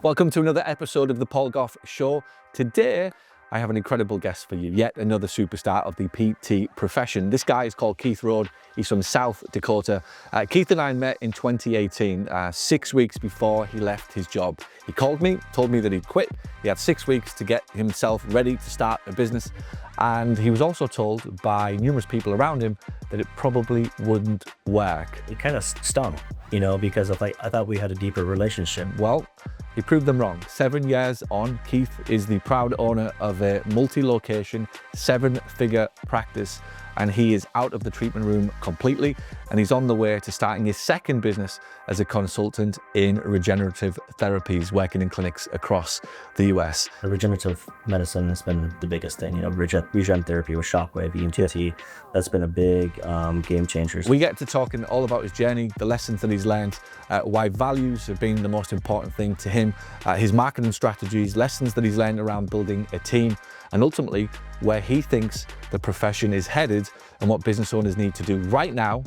Welcome to another episode of the Paul Gough Show. Today, I have an incredible guest for you, yet another superstar of the PT profession. This guy is called Keith Roed. He's from South Dakota. Keith and I met in 2018, 6 weeks before he left his job. He called me, told me that he'd quit. He had 6 weeks to get himself ready to start a business. And he was also told by numerous people around him that it probably wouldn't work. It kind of stung, because I thought we had a deeper relationship. Well, he proved them wrong. 7 years on, Keith is the proud owner of a multi-location, 7-figure practice, and he is out of the treatment room completely, and he's on the way to starting his second business as a consultant in regenerative therapies, working in clinics across the US. The regenerative medicine has been the biggest thing, regen therapy with shockwave, EMT, that's been a big game changer. We get to talking all about his journey, the lessons that he's learned, why values have been the most important thing to him, his marketing strategies, lessons that he's learned around building a team, and ultimately where he thinks the profession is headed and what business owners need to do right now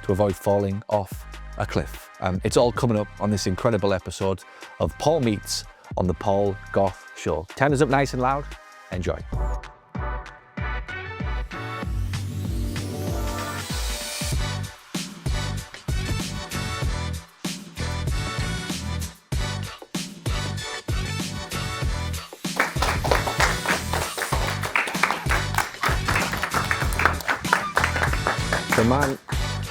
to avoid falling off a cliff. It's all coming up on this incredible episode of Paul Meets on the Paul Gough Show. Turn us up nice and loud. Enjoy. So man,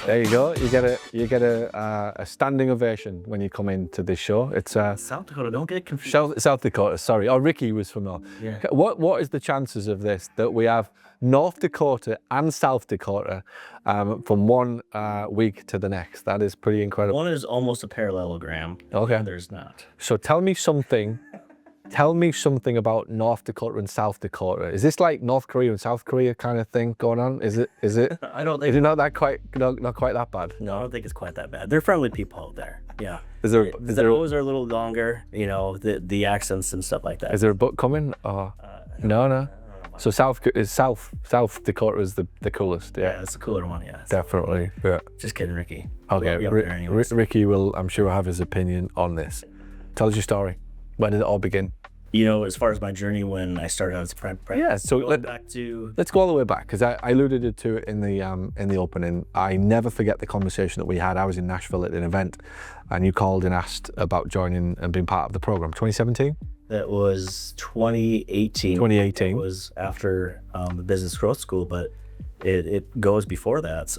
there you go. You get a standing ovation when you come into this show. It's South Dakota, don't get confused. South Dakota, sorry. Oh, Ricky was from there. Yeah. What is the chances of this, that we have North Dakota and South Dakota from one week to the next? That is pretty incredible. One is almost a parallelogram. Okay. The other's not. So tell me something about North Dakota and South Dakota. Is this like North Korea and South Korea kind of thing going on? Is it? I don't think. Is it not quite that bad? No, I don't think it's quite that bad. They're friendly people out there. Yeah. The O's are a little longer, the accents and stuff like that. Is there a book coming? Or no. So South Dakota is the coolest. Yeah, it's the cooler one. Yeah. Definitely. Yeah. Just kidding, Ricky. Okay. Ricky will, I'm sure, have his opinion on this. Tell us your story. Where did it all begin? As far as my journey when I started out as a practice. Yeah, so let's go all the way back, because I alluded to it in the opening. I never forget the conversation that we had. I was in Nashville at an event, and you called and asked about joining and being part of the program. 2017? That was 2018. 2018. It was after the business growth school, but it goes before that.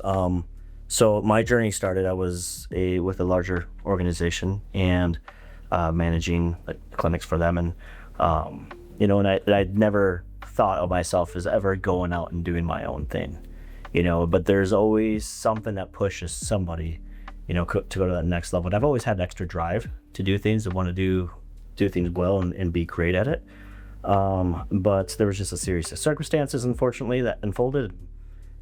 So my journey started. I was with a larger organization and managing clinics for them, and and I'd never thought of myself as ever going out and doing my own thing, but there's always something that pushes somebody, to go to that next level. And I've always had extra drive to do things, and want to do things well and be great at it. But there was just a series of circumstances, unfortunately, that unfolded.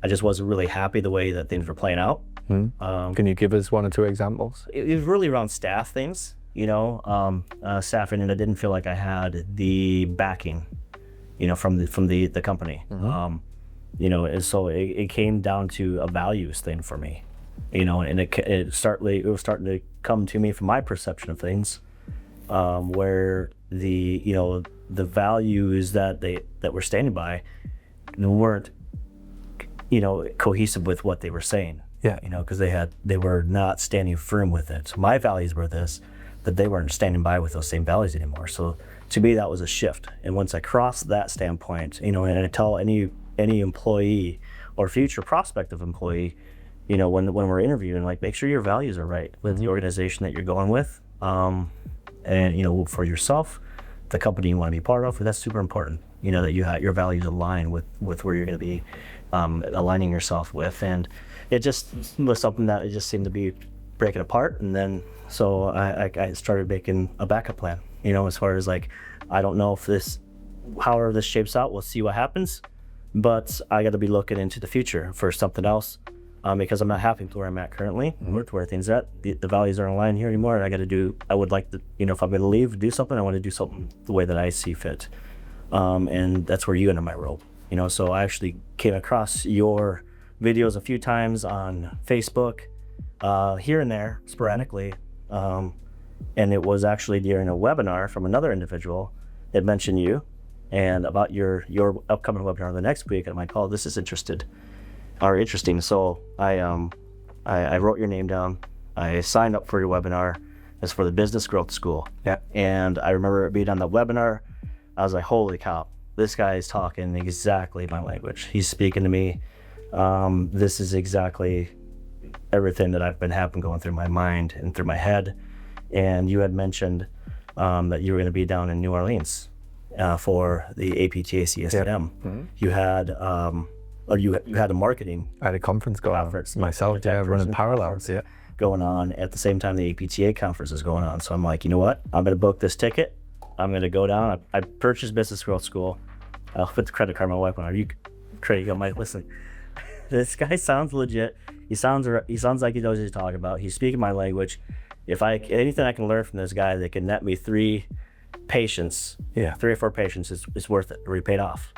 I just wasn't really happy the way that things were playing out. Can you give us one or two examples? It was really around staff things. Staffing, and I didn't feel like I had the backing, from the company. And so it came down to a values thing for me, and it was starting to come to me from my perception of things, where the values that we're standing by weren't, cohesive with what they were saying. Yeah. Because they were not standing firm with it. So my values were this, that they weren't standing by with those same values anymore. So to me, that was a shift. And once I crossed that standpoint, and I tell any employee or future prospective employee, when we're interviewing, make sure your values are right with the organization that you're going with, and for yourself, the company you want to be part of. That's super important. That your values align with where you're going to be aligning yourself with. And it just was something that it just seemed to be breaking apart. And then so I started making a backup plan, as far as I don't know if however this shapes out, we'll see what happens, but I got to be looking into the future for something else, because I'm not happy with where I'm at currently, where things are at. The values aren't aligned here anymore, and I would like to, if I'm going to leave, do something, I want to do something the way that I see fit. And that's where you enter my role. So I actually came across your videos a few times on Facebook, here and there, sporadically, And it was actually during a webinar from another individual that mentioned you and about your upcoming webinar the next week. And I'm like, oh, this is interesting. So I wrote your name down. I signed up for your webinar. It's for the Business Growth School. Yeah. And I remember being on the webinar. I was like, holy cow, this guy is talking exactly my language. He's speaking to me. This is exactly everything that I've been having going through my mind and through my head. And you had mentioned that you were going to be down in New Orleans for the APTACSM. Yeah. Mm-hmm. You had you had a marketing I had a conference going on myself, running parallels, going on at the same time the APTA conference is going on. So I'm like, you know what? I'm going to book this ticket. I'm going to go down. I purchased Business Growth School. I'll put the credit card. My wife went, are you crazy? I'm like, listen, this guy sounds legit. He sounds like he knows what he's talking about. He's speaking my language. Anything I can learn from this guy that can net me 3 or 4 patients is worth it. Already paid off.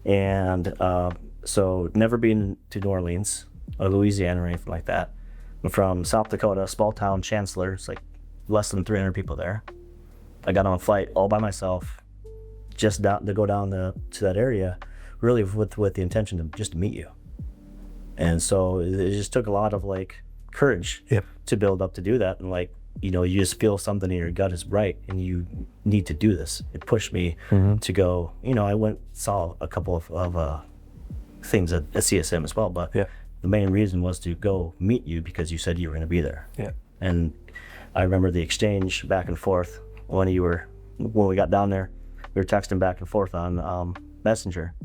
And so never been to New Orleans or Louisiana or anything like that. I'm from South Dakota, small town, Chancellor. It's like less than 300 people there. I got on a flight all by myself, just to go down to that area, really with the intention to just meet you. And so it just took a lot of like courage to build up to do that. And like, you just feel something in your gut is right and you need to do this. It pushed me to go, I saw a couple of things at CSM as well, but the main reason was to go meet you because you said you were going to be there. Yeah. And I remember the exchange back and forth when we got down there. We were texting back and forth on Messenger,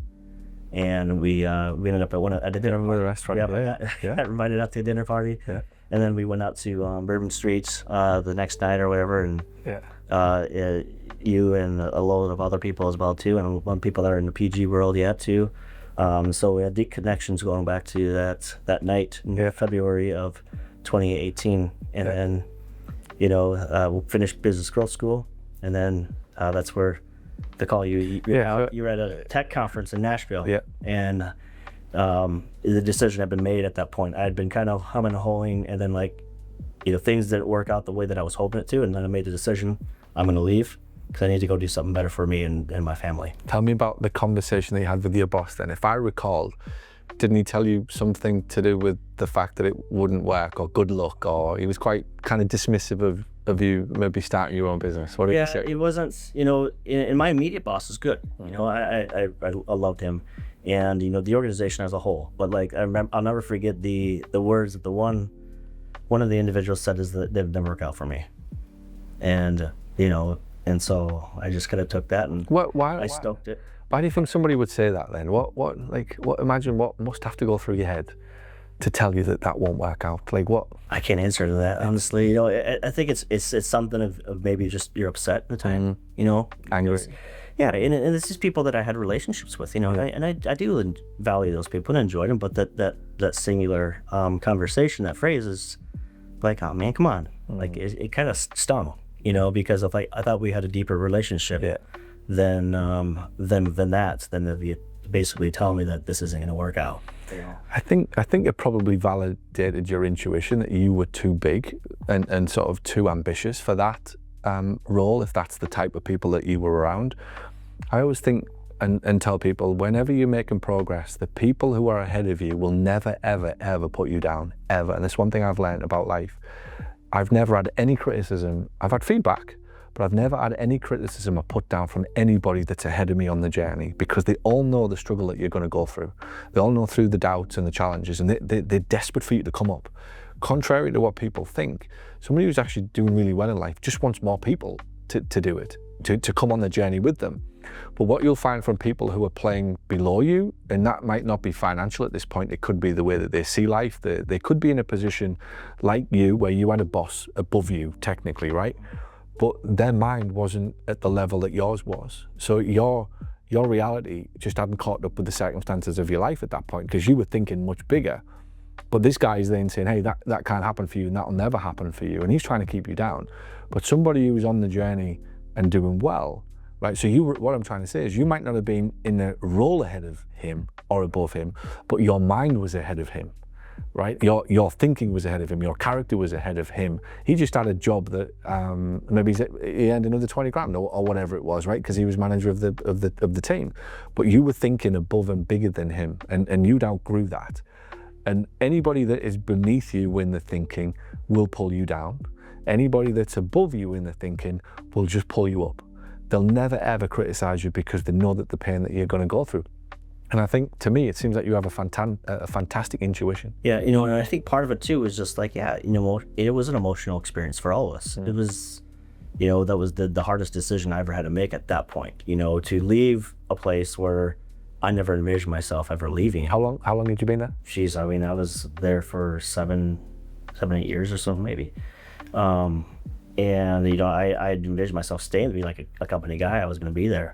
and we ended up at the dinner with the restaurant. I invited out to a dinner party. Yeah. And then we went out to Bourbon Streets the next night or whatever, and you and a load of other people as well too, and one people that are in the PG world too. So we had deep connections going back to that night in February of 2018, and then we finished Business Growth School, and then that's where they call you. You were at a tech conference in Nashville, and the decision had been made at that point. I had been kind of humming and hawing, and then things didn't work out the way that I was hoping it to, and then I made the decision I'm going to leave because I need to go do something better for me and my family. Tell me about the conversation that you had with your boss then. If I recall, didn't he tell you something to do with the fact that it wouldn't work or good luck, or he was quite kind of dismissive of you maybe starting your own business? What did he say? It wasn't, and my immediate boss is good. I loved him. And the organization as a whole, but I'll never forget the words that one of the individuals said is that they've never worked out for me, and and so I just kind of took that and I stoked it. Why do you think somebody would say that then? Imagine what must have to go through your head to tell you that won't work out? What? I can't answer to that honestly. I think it's something of maybe just you're upset at the time. Angry. Yeah, and it's just people that I had relationships with, and I do value those people and enjoy them, but that singular conversation, that phrase is like, oh man, come on. It kind of stung, because if I thought we had a deeper relationship than you basically tell me that this isn't going to work out. I think it probably validated your intuition that you were too big and sort of too ambitious for that role, if that's the type of people that you were around. I always think and tell people, whenever you're making progress, the people who are ahead of you will never, ever, ever put you down, ever. And that's one thing I've learned about life. I've never had any criticism. I've had feedback, but I've never had any criticism or put down from anybody that's ahead of me on the journey, because they all know the struggle that you're going to go through. They all know through the doubts and the challenges, and they're desperate for you to come up. Contrary to what people think, somebody who's actually doing really well in life just wants more people to do it, to come on the journey with them. But what you'll find from people who are playing below you, and that might not be financial at this point, it could be the way that they see life. They could be in a position like you, where you had a boss above you, technically, right? But their mind wasn't at the level that yours was. So your reality just hadn't caught up with the circumstances of your life at that point, because you were thinking much bigger. But this guy is then saying, hey, that can't happen for you, and that'll never happen for you. And he's trying to keep you down. But somebody who's on the journey and doing well, right? So what I'm trying to say is, you might not have been in a role ahead of him or above him, but your mind was ahead of him, right? Your thinking was ahead of him, your character was ahead of him. He just had a job that maybe he earned another 20 grand or whatever it was, right? Because he was manager of the team. But you were thinking above and bigger than him, and you'd outgrew that. And anybody that is beneath you in the thinking will pull you down. Anybody that's above you in the thinking will just pull you up. They'll never ever criticize you because they know that the pain that you're going to go through. And I think, to me, it seems like you have a fantastic intuition. Yeah, you know, and I think part of it too is just like, yeah, you know, it was an emotional experience for all of us. It was, you know, that was the hardest decision I ever had to make at that point, you know, to leave a place where I never envisioned myself ever leaving. How long had you been there? Jeez, I mean, I was there for 7, 8 years or so, maybe. And, you know, I envisioned myself staying to be like a company guy. I was going to be there.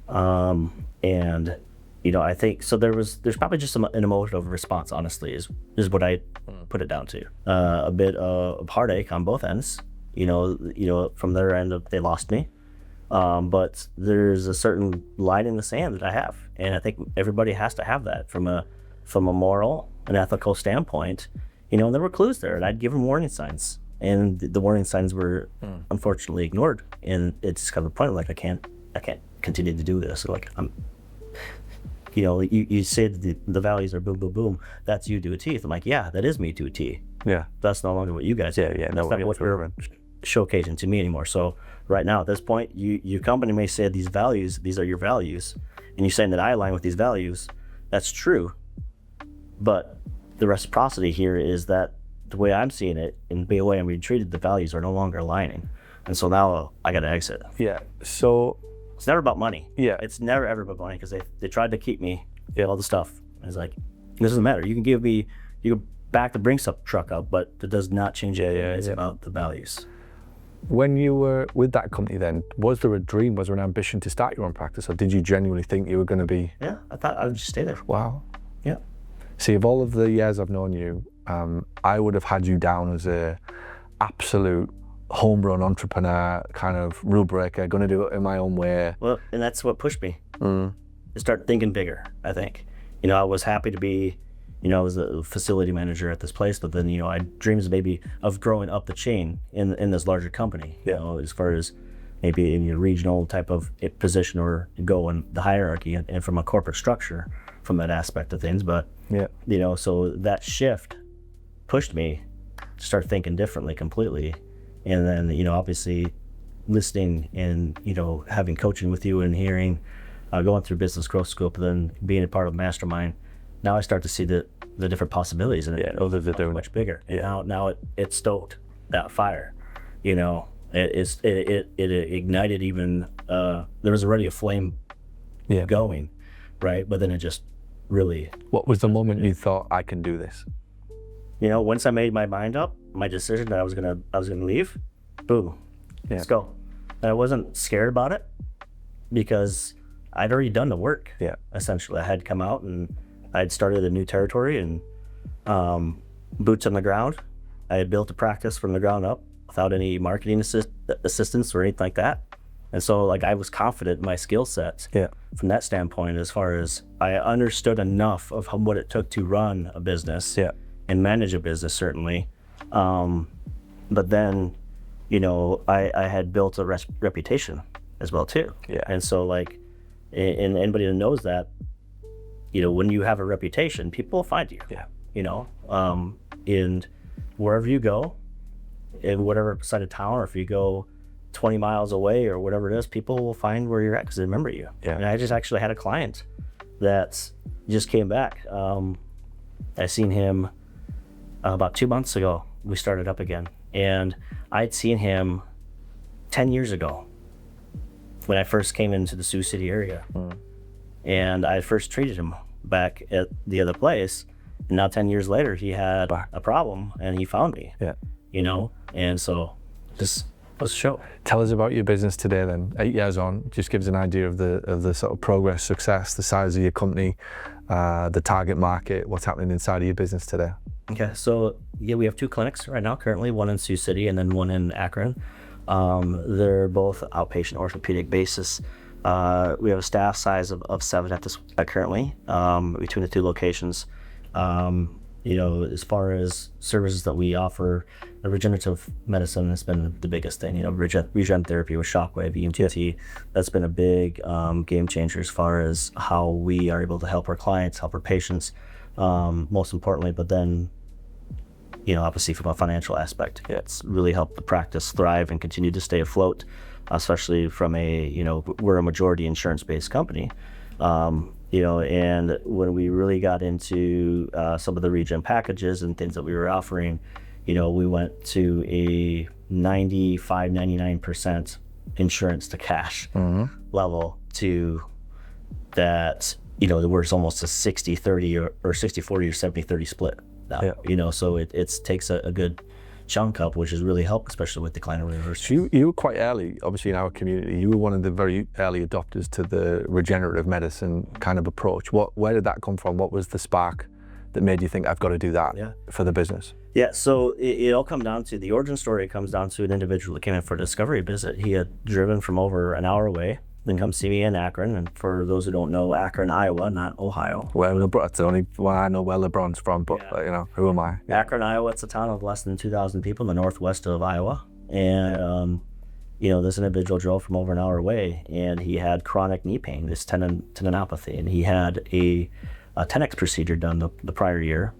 And, you know, I think, so there's probably just an emotional response, honestly, is what I put it down to. A bit of heartache on both ends, you know, from their end of, they lost me. But there's a certain line in the sand that I have. And I think everybody has to have that from a moral and ethical standpoint, you know, and there were clues there, and I'd give them warning signs. And the warning signs were unfortunately ignored. And it's just kind of the point of like, I can't continue to do this. Like, you know, you said the values are boom, boom, boom. That's you to a T. I'm like, yeah, that is me to a T. Yeah. That's no longer what you guys do. Yeah. That's not what you're showcasing to me anymore. So right now, at this point, your company may say these values, these are your values, and you're saying that I align with these values. That's true. But the reciprocity here is that the way I'm seeing it and the way I'm being treated, the values are no longer aligning. And so now I got to exit. Yeah. So it's never about money. Yeah. It's never ever about money, because they tried to keep me, all the stuff. And it's like, this doesn't matter. You can back the Brinks up truck up, but it does not change it. It's about the values. When you were with that company then, was there a dream, was there an ambition to start your own practice, or did you genuinely think you were going to be? Yeah, I thought I would just stay there. Wow. Yeah. See, of all of the years I've known you, I would have had you down as a absolute home run entrepreneur, kind of rule breaker, going to do it in my own way. Well, and that's what pushed me to start thinking bigger, I think. You know, I was happy to be, you know, I was a facility manager at this place, but then, you know, I had dreams maybe of growing up the chain in this larger company, you know, as far as maybe in a regional type of position or go in the hierarchy and from a corporate structure from that aspect of things. But, you know, so that shift pushed me to start thinking differently completely. And then, you know, obviously listening and, you know, having coaching with you and hearing, going through business growth scope, and then being a part of Mastermind, now I start to see the different possibilities, and they're much bigger. Yeah. Now it stoked that fire, you know. It ignited even. There was already a flame going, right? But then it just really. What was the moment you thought, I can do this? You know, once I made my mind up, my decision that I was gonna leave, boom, let's go. And I wasn't scared about it because I'd already done the work. Yeah. Essentially, I had come out and I had started a new territory and boots on the ground. I had built a practice from the ground up without any marketing assistance or anything like that. And so, like, I was confident in my skill sets from that standpoint, as far as I understood enough of what it took to run a business and manage a business, certainly. But then, you know, I had built a reputation as well, too. Yeah. And so, like, and anybody that knows that, you know, when you have a reputation, people will find you. Yeah. You know, and wherever you go, in whatever side of town, or if you go 20 miles away or whatever it is, people will find where you're at because they remember you. Yeah. And I just actually had a client that just came back. I seen him about 2 months ago. We started up again, and I'd seen him 10 years ago when I first came into the Sioux City area. And I first treated him back at the other place, and now 10 years later he had a problem and he found me. You know, and so just was a show. Tell us about your business today then. 8 years on, just gives an idea of the sort of progress, success, the size of your company, the target market, what's happening inside of your business today. Okay, so we have 2 clinics right now currently, one in Sioux City and then one in Akron. They're both outpatient orthopedic basis. We have a staff size of 7 at this currently, between the 2 locations. As far as services that we offer, the regenerative medicine has been the biggest thing. Regen therapy with shockwave, EMT, that's been a big game changer as far as how we are able to help our clients, help our patients, most importantly, but then, obviously from a financial aspect, it's really helped the practice thrive and continue to stay afloat, especially from we're a majority insurance-based company. And when we really got into some of the regen packages and things that we were offering, we went to a 99% insurance to cash level to that, where it's almost a 60-30 or 60-40 or 70-30 split now, so it takes a good chunk up, which has really helped, especially with decline of reverse. So you were quite early, obviously in our community, you were one of the very early adopters to the regenerative medicine kind of approach. Where did that come from? What was the spark that made you think I've got to do that for the business? Yeah, so it all comes down to, the origin story comes down to an individual that came in for a discovery visit. He had driven from over an hour away, then come see me in Akron. And for those who don't know, Akron, Iowa, not Ohio. Well, that's the only one I know where LeBron's from, but who am I? Yeah. Akron, Iowa, it's a town of less than 2,000 people in the northwest of Iowa. And, this individual drove from over an hour away, and he had chronic knee pain, this tendinopathy, and he had a 10X procedure done the prior year,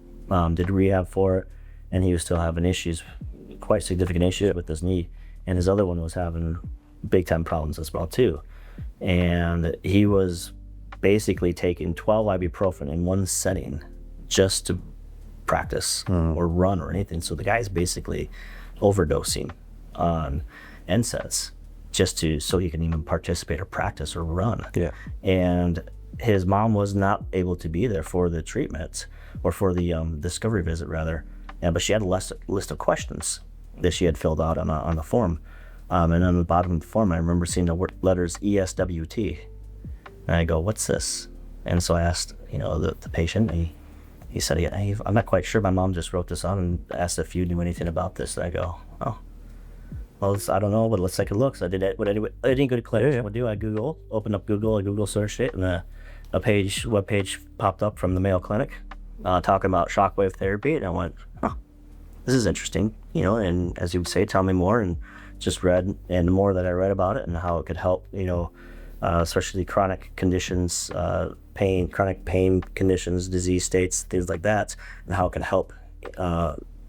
did rehab for it, and he was still having issues, quite significant issues with his knee, and his other one was having big time problems as well too. And he was basically taking 12 ibuprofen in one setting just to practice or run or anything. So the guy's basically overdosing on NSAIDs so he can even participate or practice or run. Yeah. And his mom was not able to be there for the treatment, or for the discovery visit rather. But she had a list of questions that she had filled out on the form. And on the bottom of the form, I remember seeing the letters ESWT. And I go, what's this? And so I asked, the patient, he said, I'm not quite sure. My mom just wrote this on and asked if you knew anything about this. And I go, oh, well, I don't know, but let's take a look. So I did it. What any good clinician would do, I opened up Google, I Google searched it, and a web page popped up from the Mayo Clinic talking about shockwave therapy. And I went, this is interesting, and as you would say, tell me more. And just read, and the more that I read about it and how it could help, especially chronic conditions, chronic pain conditions, disease states, things like that, and how it can help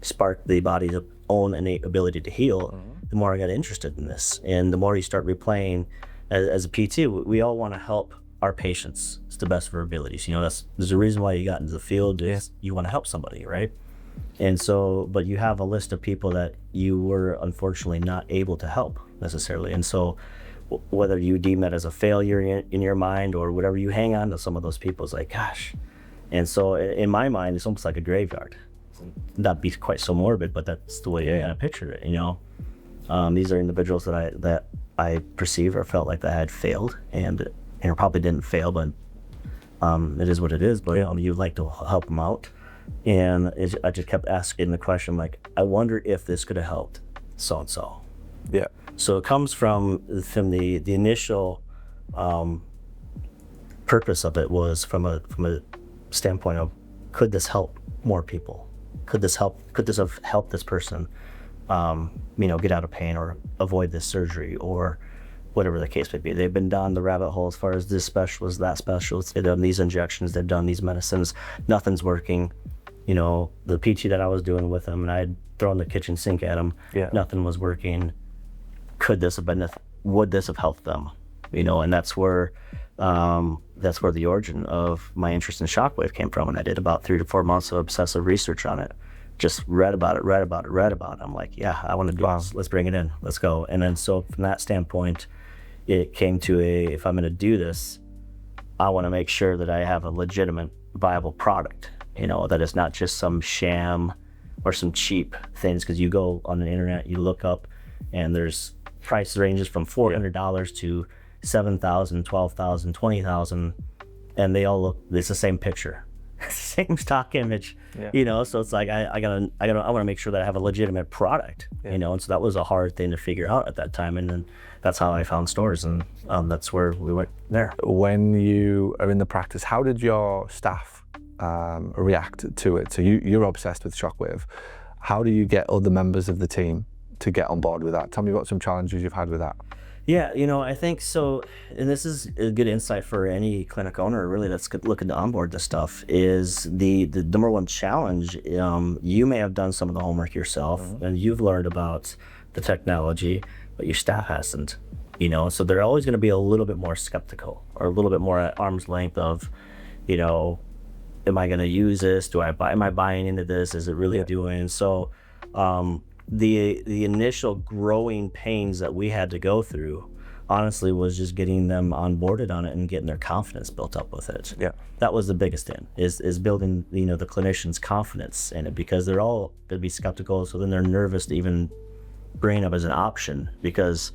spark the body's own innate ability to heal, the more I got interested in this. And the more you start replaying, as a PT, we all want to help our patients to the best of our abilities. There's a reason why you got into the field, is you want to help somebody, right? And so, but you have a list of people that you were unfortunately not able to help necessarily. And so whether you deem that as a failure in your mind or whatever, you hang on to some of those people. It's like, gosh. And so in my mind, it's almost like a graveyard. Not be quite so morbid, but that's the way I picture it, These are individuals that I perceived or felt like that had failed, and probably didn't fail, but it is what it is. But you'd like to help them out. And I just kept asking the question, like, I wonder if this could have helped so-and-so. Yeah. So it comes from the initial purpose of it was from a standpoint of, could this help more people? Could this have helped this person, get out of pain or avoid this surgery or whatever the case may be? They've been down the rabbit hole as far as this specialist, that specialist. They've done these injections, they've done these medicines, nothing's working. The PT that I was doing with them, and I had thrown the kitchen sink at them, nothing was working. Would this have helped them? And that's where the origin of my interest in shockwave came from. And I did about 3 to 4 months of obsessive research on it. Just read about it. I'm like, yeah, I want to do this. Let's bring it in. Let's go. And then so from that standpoint, it came to if I'm going to do this, I want to make sure that I have a legitimate, viable product, that it's not just some sham or some cheap things. Because you go on the internet, you look up, and there's price ranges from $400 to $7,000, $12,000, $20,000, and they all look, it's the same picture. Same stock image, so it's like I want to make sure that I have a legitimate product, and so that was a hard thing to figure out at that time, and then that's how I found stores, and that's where we went there. When you are in the practice, how did your staff react to it. So you're obsessed with shockwave. How do you get other members of the team to get on board with that? Tell me about some challenges you've had with that. Yeah, I think so, and this is a good insight for any clinic owner really that's looking to onboard this stuff, is the number one challenge. You may have done some of the homework yourself, and you've learned about the technology, but your staff hasn't, so they're always going to be a little bit more skeptical, or a little bit more at arm's length of, am I going to use this? Am I buying into this? Is it really doing? So, the initial growing pains that we had to go through, honestly, was just getting them onboarded on it and getting their confidence built up with it. Yeah, that was the biggest thing, is building the clinicians' confidence in it, because they're all going to be skeptical. So then they're nervous to even bring it up as an option, because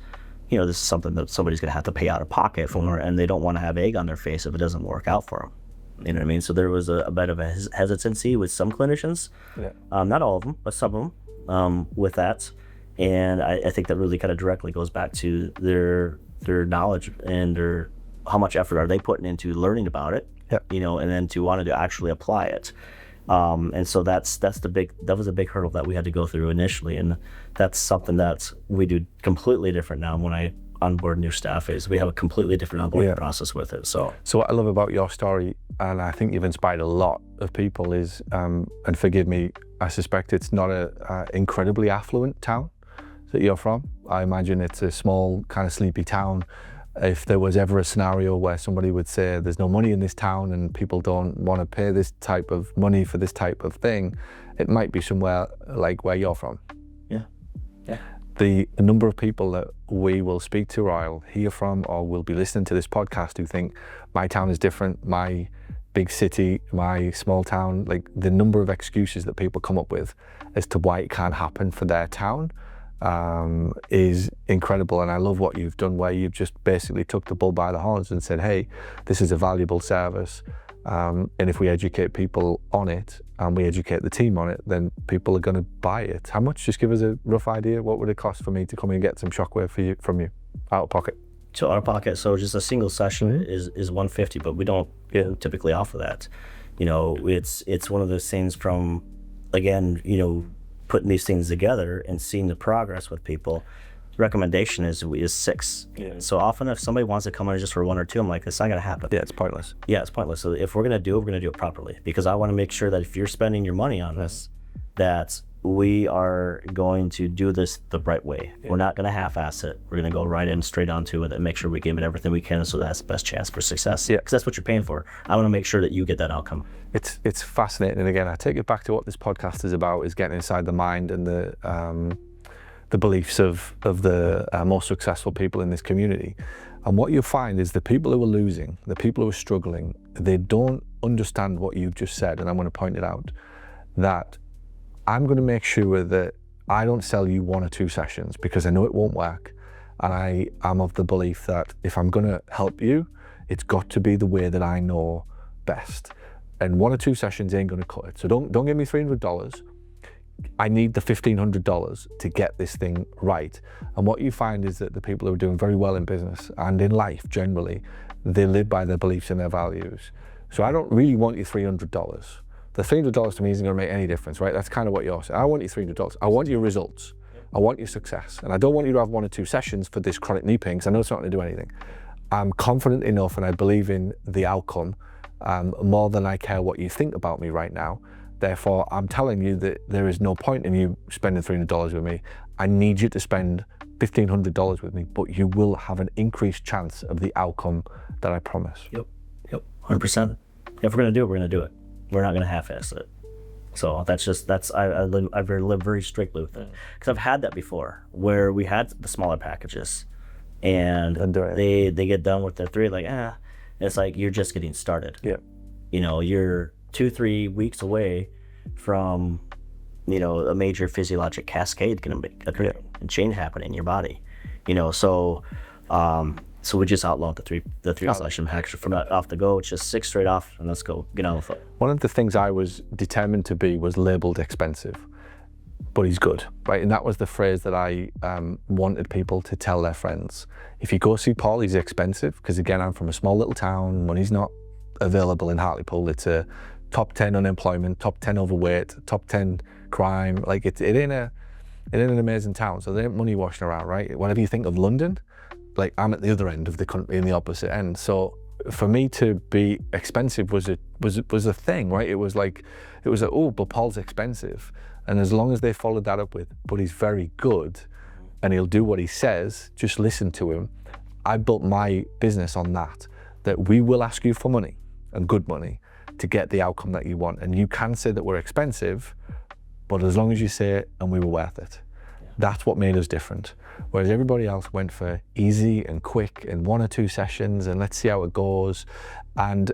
this is something that somebody's going to have to pay out of pocket for, and they don't want to have egg on their face if it doesn't work out for them. You know what I mean? So there was a bit of a hesitancy with some clinicians, not all of them, but some of them. With that, and I think that really kind of directly goes back to their knowledge and how much effort are they putting into learning about it, and then to wanting to actually apply it. And so that was a big hurdle that we had to go through initially, and that's something that we do completely different now. When I onboard new staff, is we have a completely different onboarding process with it. So what I love about your story, and I think you've inspired a lot of people, is, and forgive me, I suspect it's not a incredibly affluent town that you're from. I imagine it's a small, kind of sleepy town. If there was ever a scenario where somebody would say there's no money in this town and people don't want to pay this type of money for this type of thing, it might be somewhere like where you're from. Yeah. The number of people that we will speak to, or I'll hear from, or will be listening to this podcast, who think my town is different, my big city, my small town, like the number of excuses that people come up with as to why it can't happen for their town is incredible. And I love what you've done, where you've just basically took the bull by the horns and said, hey, this is a valuable service, and if we educate people on it and we educate the team on it, then people are going to buy it. How much? Just give us a rough idea. What would it cost for me to come and get some shockwave from you out of pocket? To our pocket, so just a single session is $150, but we don't typically offer that. It's one of those things from, again, putting these things together and seeing the progress with people. Recommendation is 6. So often if somebody wants to come in just for 1 or 2, I'm like, it's not going to happen. It's pointless. It's pointless. So if we're going to do it, we're going to do it properly, because I want to make sure that if you're spending your money on this, that we are going to do this the right way. We're not going to half-ass it. We're going to go right in, straight onto it, and make sure we give it everything we can, so that's the best chance for success. Because that's what you're paying for. I want to make sure that you get that outcome. It's fascinating. And again, I take it back to what this podcast is about, is getting inside the mind and the beliefs of the most successful people in this community. And what you'll find is the people who are losing, the people who are struggling, they don't understand what you've just said. And I'm going to point it out, that I'm going to make sure that I don't sell you 1 or 2 sessions, because I know it won't work. And I am of the belief that if I'm going to help you, it's got to be the way that I know best. And 1 or 2 sessions ain't going to cut it. So don't give me $300. I need the $1,500 to get this thing right. And what you find is that the people who are doing very well in business and in life generally, they live by their beliefs and their values. So I don't really want you $300. The $300 to me isn't going to make any difference, right? That's kind of what you're saying. I want you $300. I want your results. I want your success. And I don't want you to have 1 or 2 sessions for this chronic knee pain, because I know it's not going to do anything. I'm confident enough, and I believe in the outcome more than I care what you think about me right now. Therefore, I'm telling you that there is no point in you spending $300 with me. I need you to spend $1,500 with me, but you will have an increased chance of the outcome that I promise. Yep, 100%. If we're going to do it, we're going to do it. We're not going to half-ass it. So I live very strictly with it, because I've had that before, where we had the smaller packages, and they get done with their 3, like, it's like, you're just getting started. You're 2-3 weeks away from, a major physiologic cascade going to occur and change happening in your body. So we just outlawed the 3 session package from off the go. It's just 6 straight off, and let's go get on with it. One of the things I was determined to be was labeled expensive, but he's good, right? And that was the phrase that I wanted people to tell their friends. If you go see Paul, he's expensive, because again, I'm from a small little town. Money's not available in Hartlepool. It's a top 10 unemployment, top 10 overweight, top 10 crime. Like it ain't an amazing town. So there ain't money washing around, right? Whenever you think of London, like I'm at the other end of the country, in the opposite end. So for me to be expensive was a thing, right? It was oh, but Paul's expensive. And as long as they followed that up with, but he's very good and he'll do what he says, just listen to him. I built my business on that we will ask you for money and good money to get the outcome that you want. And you can say that we're expensive, but as long as you say it and we were worth it. That's what made us different. Whereas everybody else went for easy and quick in 1 or 2 sessions and let's see how it goes. And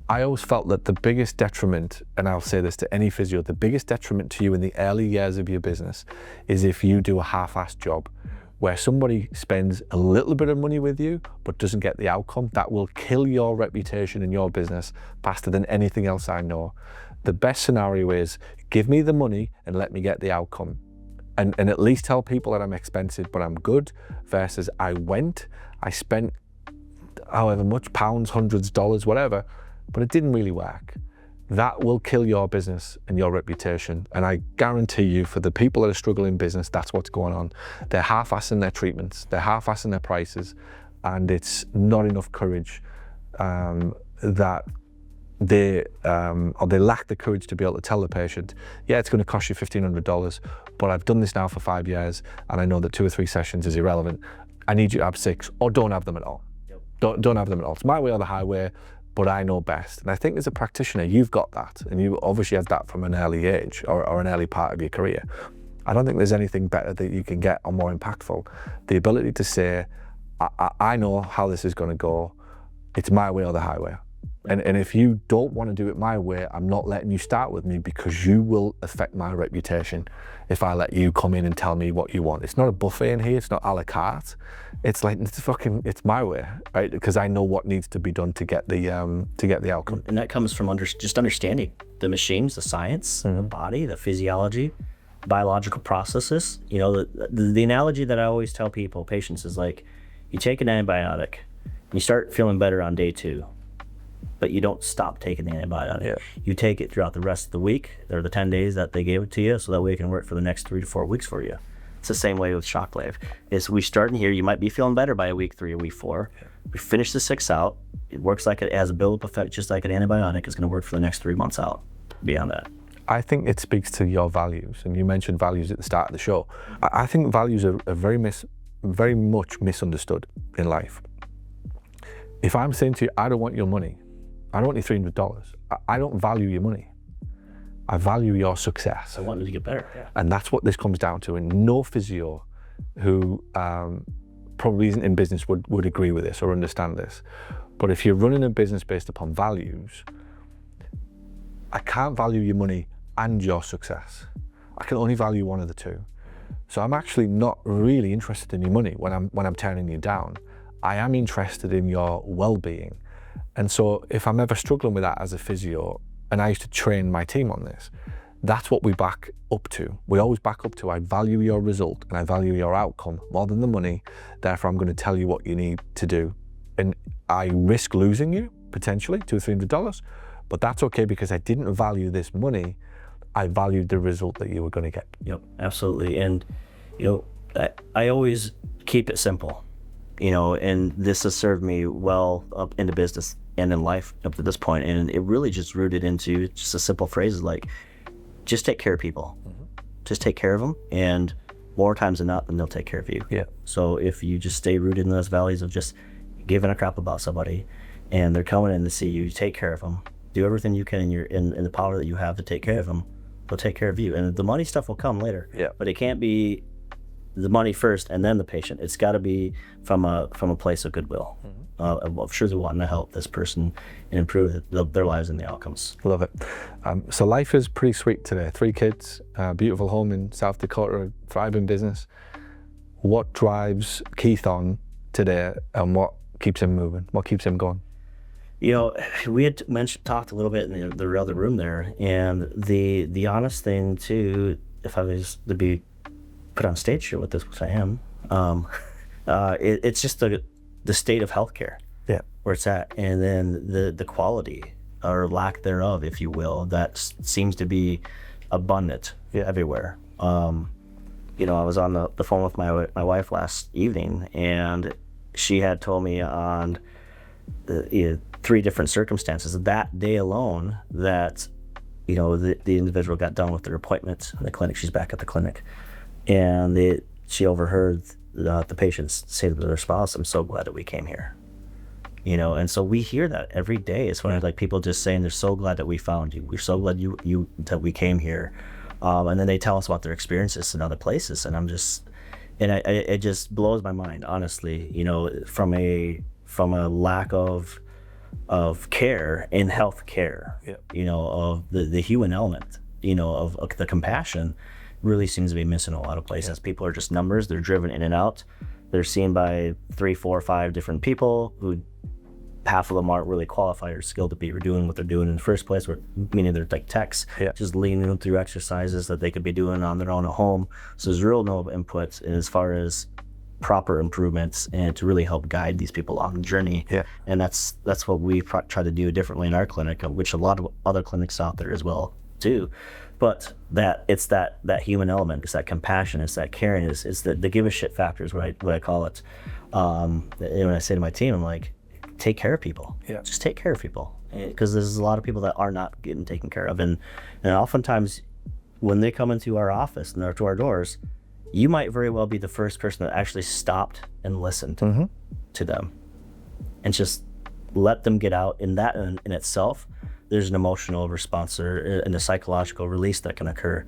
I always felt that the biggest detriment, and I'll say this to any physio, the biggest detriment to you in the early years of your business is if you do a half-assed job where somebody spends a little bit of money with you but doesn't get the outcome. That will kill your reputation in your business faster than anything else I know. The best scenario is give me the money and let me get the outcome. And at least tell people that I'm expensive but I'm good, versus I spent however much, pounds, hundreds, dollars, whatever, but it didn't really work. That will kill your business and your reputation. And I guarantee you, for the people that are struggling in business, that's what's going on. They're half-assing their treatments, they're half-assing their prices, and it's not enough courage that they lack the courage to be able to tell the patient, yeah, it's going to cost you $1,500, but I've done this now for 5 years, and I know that 2 or 3 sessions is irrelevant. I need you to have 6, or don't have them at all. Yep. Don't have them at all. It's my way or the highway, but I know best. And I think as a practitioner, you've got that, and you obviously had that from an early age or an early part of your career. I don't think there's anything better that you can get or more impactful. The ability to say, I know how this is going to go. It's my way or the highway. And if you don't want to do it my way, I'm not letting you start with me, because you will affect my reputation if I let you come in and tell me what you want. It's not a buffet in here, it's not a la carte. It's like, it's my way, right? Because I know what needs to be done to get the outcome. And that comes from just understanding the machines, the science, the body, the physiology, biological processes. You know, the analogy that I always tell people, patients, is like, you take an antibiotic, you start feeling better on day 2. But you don't stop taking the antibiotic. Yeah. You take it throughout the rest of the week, or the 10 days that they gave it to you, so that way it can work for the next 3 to 4 weeks for you. It's the same way with Shockwave. Is we start in here, you might be feeling better by week 3 or week 4. Yeah. We finish the 6 out. It works like it has a build-up effect, just like an antibiotic. It's going to work for the next 3 months out. Beyond that, I think it speaks to your values, and you mentioned values at the start of the show. I think values are very much misunderstood in life. If I'm saying to you, I don't want your money, I don't want your $300. I don't value your money. I value your success. I want you to get better. Yeah. And that's what this comes down to. And no physio who probably isn't in business would agree with this or understand this. But if you're running a business based upon values, I can't value your money and your success. I can only value one of the two. So I'm actually not really interested in your money when I'm turning you down. I am interested in your well-being. And so if I'm ever struggling with that as a physio, and I used to train my team on this, that's what we back up to. We always back up to, I value your result and I value your outcome more than the money. Therefore, I'm going to tell you what you need to do. And I risk losing you, potentially, $200 or $300, but that's okay, because I didn't value this money. I valued the result that you were going to get. Yep, absolutely. And, you know, I always keep it simple, you know, and this has served me well up into business and in life up to this point. And it really just rooted into just a simple phrase like, just take care of people. Mm-hmm. Just take care of them. And more times than not, then they'll take care of you. Yeah. So if you just stay rooted in those values of just giving a crap about somebody, and they're coming in to see you, take care of them, do everything you can in the power that you have to take care of them, they'll take care of you. And the money stuff will come later. Yeah. But it can't be the money first and then the patient. It's got to be from a place of goodwill. Mm-hmm. Of truly wanting to help this person and improve their lives and the outcomes. Love it. So life is pretty sweet today. 3 kids, beautiful home in South Dakota, thriving business. What drives Keith on today, and what keeps him moving? What keeps him going? You know, we had talked a little bit in the other room there, and the honest thing too, if I was to be put on stage here with this, which I am, it's just the state of healthcare, yeah, where it's at, and then the quality or lack thereof, if you will, that seems to be abundant everywhere. You know, I was on the phone with my wife last evening, and she had told me on the 3 different circumstances that day alone that, you know, the individual got done with their appointment in the clinic. She's back at the clinic, and she overheard the patients say to their spouse, "I'm so glad that we came here." You know, and so we hear that every day. It's funny, like people just saying they're so glad that we found you. We're so glad that we came here. And then they tell us about their experiences in other places, and it just blows my mind, honestly. You know, from a lack of care in health care, you know, of the human element, you know, of the compassion, really seems to be missing in a lot of places. People are just numbers. They're driven in and out. They're seen by 3, 4, 5 different people who half of them aren't really qualified or skilled to be doing what they're doing in the first place, meaning they're like techs, just leading them through exercises that they could be doing on their own at home. So there's real no input as far as proper improvements and to really help guide these people along the journey. And that's what we try to do differently in our clinic, which a lot of other clinics out there as well too. But it's that human element, it's that compassion, it's that caring, it's the give a shit factor is what I call it. And when I say to my team, I'm like, take care of people. Just take care of people, because there's a lot of people that are not getting taken care of, and oftentimes when they come into our office and to our doors, you might very well be the first person that actually stopped and listened to them, and just let them get out. In that in itself, there's an emotional response and a psychological release that can occur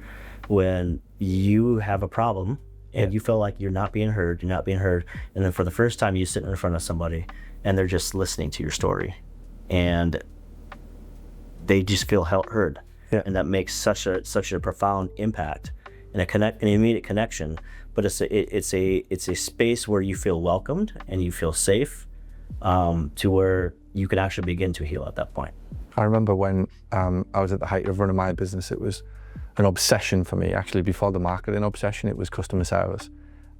when you have a problem and you feel like you're not being heard, and then for the first time you sit in front of somebody and they're just listening to your story, and they just feel heard, and that makes such a profound impact and an immediate connection. But it's a space where you feel welcomed and you feel safe, to where you can actually begin to heal at that point. I remember when I was at the height of running my business, it was an obsession for me. Actually, before the marketing obsession, it was customer service.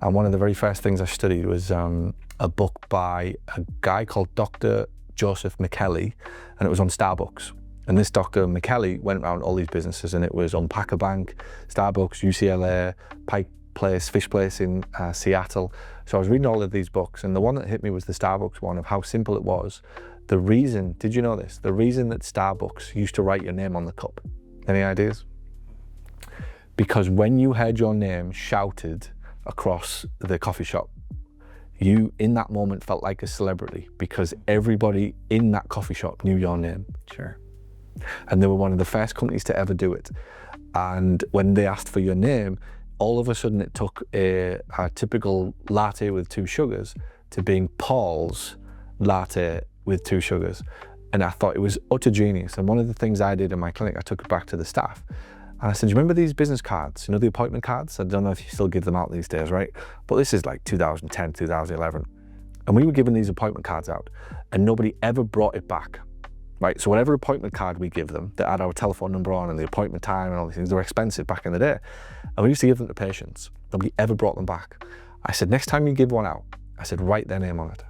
And one of the very first things I studied was a book by a guy called Dr. Joseph McKelly, and it was on Starbucks. And this Dr. McKelly went around all these businesses, and it was on Packer Bank, Starbucks, UCLA, Pike Place, Fish Place in Seattle. So I was reading all of these books, and the one that hit me was the Starbucks one, of how simple it was. The reason, did you know this? The reason that Starbucks used to write your name on the cup. Any ideas? Because when you heard your name shouted across the coffee shop, you in that moment felt like a celebrity, because everybody in that coffee shop knew your name. And they were one of the first companies to ever do it. And when they asked for your name, all of a sudden it took a typical latte with 2 sugars to being Paul's latte with 2 sugars. And I thought it was utter genius. And one of the things I did in my clinic, I took it back to the staff. And I said, do you remember these business cards? You know, the appointment cards? I don't know if you still give them out these days, right? But this is like 2010, 2011. And we were giving these appointment cards out, and nobody ever brought it back, right? So whatever appointment card we give them, that had our telephone number on and the appointment time and all these things, they were expensive back in the day. And we used to give them to patients. Nobody ever brought them back. I said, next time you give one out, I said, write their name on it.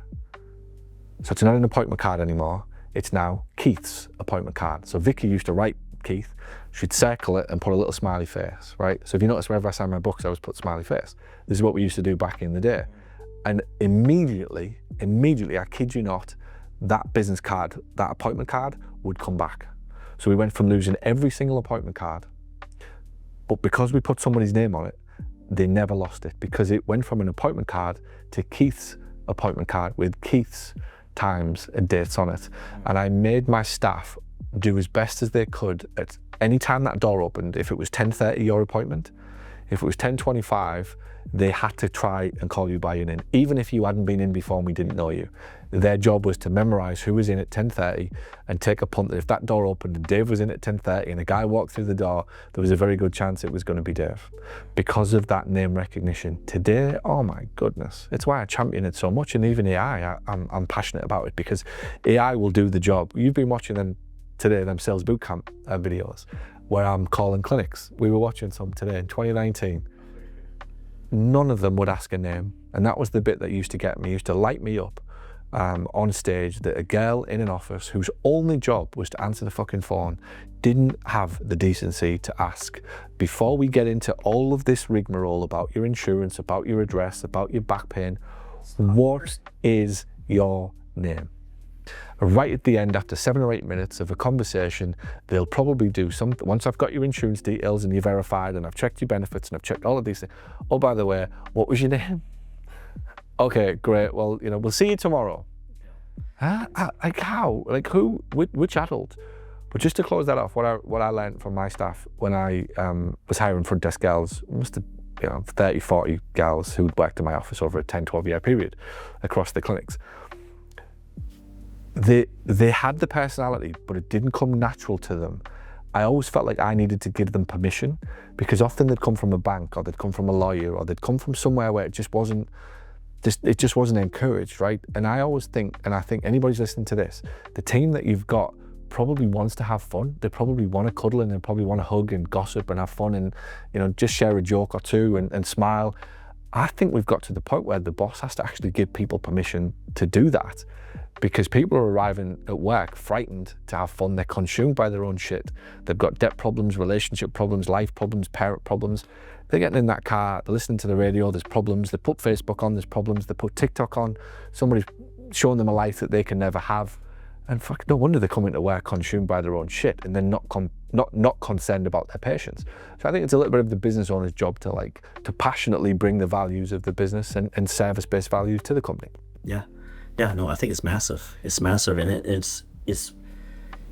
So it's not an appointment card anymore. It's now Keith's appointment card. So Vicky used to write Keith, she'd circle it and put a little smiley face, right? So if you notice, wherever I sign my books, I always put smiley face. This is what we used to do back in the day. And immediately, I kid you not, that business card, that appointment card would come back. So we went from losing every single appointment card, but because we put somebody's name on it, they never lost it, because it went from an appointment card to Keith's appointment card with Keith's times and dates on it. And I made my staff do as best as they could at any time that door opened. If it was 10:30 your appointment, if it was 10:25, they had to try and call you by your name, even if you hadn't been in before and we didn't know you. Their job was to memorize who was in at 10:30 and take a punt that if that door opened and Dave was in at 10:30 and a guy walked through the door, there was a very good chance it was going to be Dave, because of that name recognition. Today, oh my goodness, it's why I champion it so much. And even AI, I'm passionate about it, because AI will do the job. You've been watching them today, them sales bootcamp videos where I'm calling clinics. We were watching some today in 2019. None of them would ask a name. And that was the bit that used to get me, used to light me up, on stage that a girl in an office whose only job was to answer the fucking phone didn't have the decency to ask, before we get into all of this rigmarole about your insurance, about your address, about your back pain, what is your name? Right at the end, after 7 or 8 minutes of a conversation, they'll probably do something. Once I've got your insurance details and you're verified and I've checked your benefits and I've checked all of these things. Oh, by the way, what was your name? Okay, great. Well, you know, we'll see you tomorrow. Huh? Like how? Like who? Which adult? But just to close that off, what I learned from my staff when I was hiring front desk girls, must have, 30, 40 girls who'd worked in my office over a 10, 12-year period across the clinics. They had the personality, but it didn't come natural to them. I always felt like I needed to give them permission, because often they'd come from a bank, or they'd come from a lawyer, or they'd come from somewhere where it just wasn't encouraged, right? And I always think, and I think anybody's listening to this, the team that you've got probably wants to have fun. They probably want to cuddle and they probably want to hug and gossip and have fun and, just share a joke or two and smile. I think we've got to the point where the boss has to actually give people permission to do that, because people are arriving at work frightened to have fun. They're consumed by their own shit. They've got debt problems, relationship problems, life problems, parent problems. They're getting in that car, they're listening to the radio, there's problems. They put Facebook on, there's problems. They put TikTok on, somebody's showing them a life that they can never have. And fuck, no wonder they're coming to work consumed by their own shit and then not concerned about their patients. So I think it's a little bit of the business owner's job to passionately bring the values of the business and service-based values to the company. Yeah, no, I think it's massive. It's massive, and it's it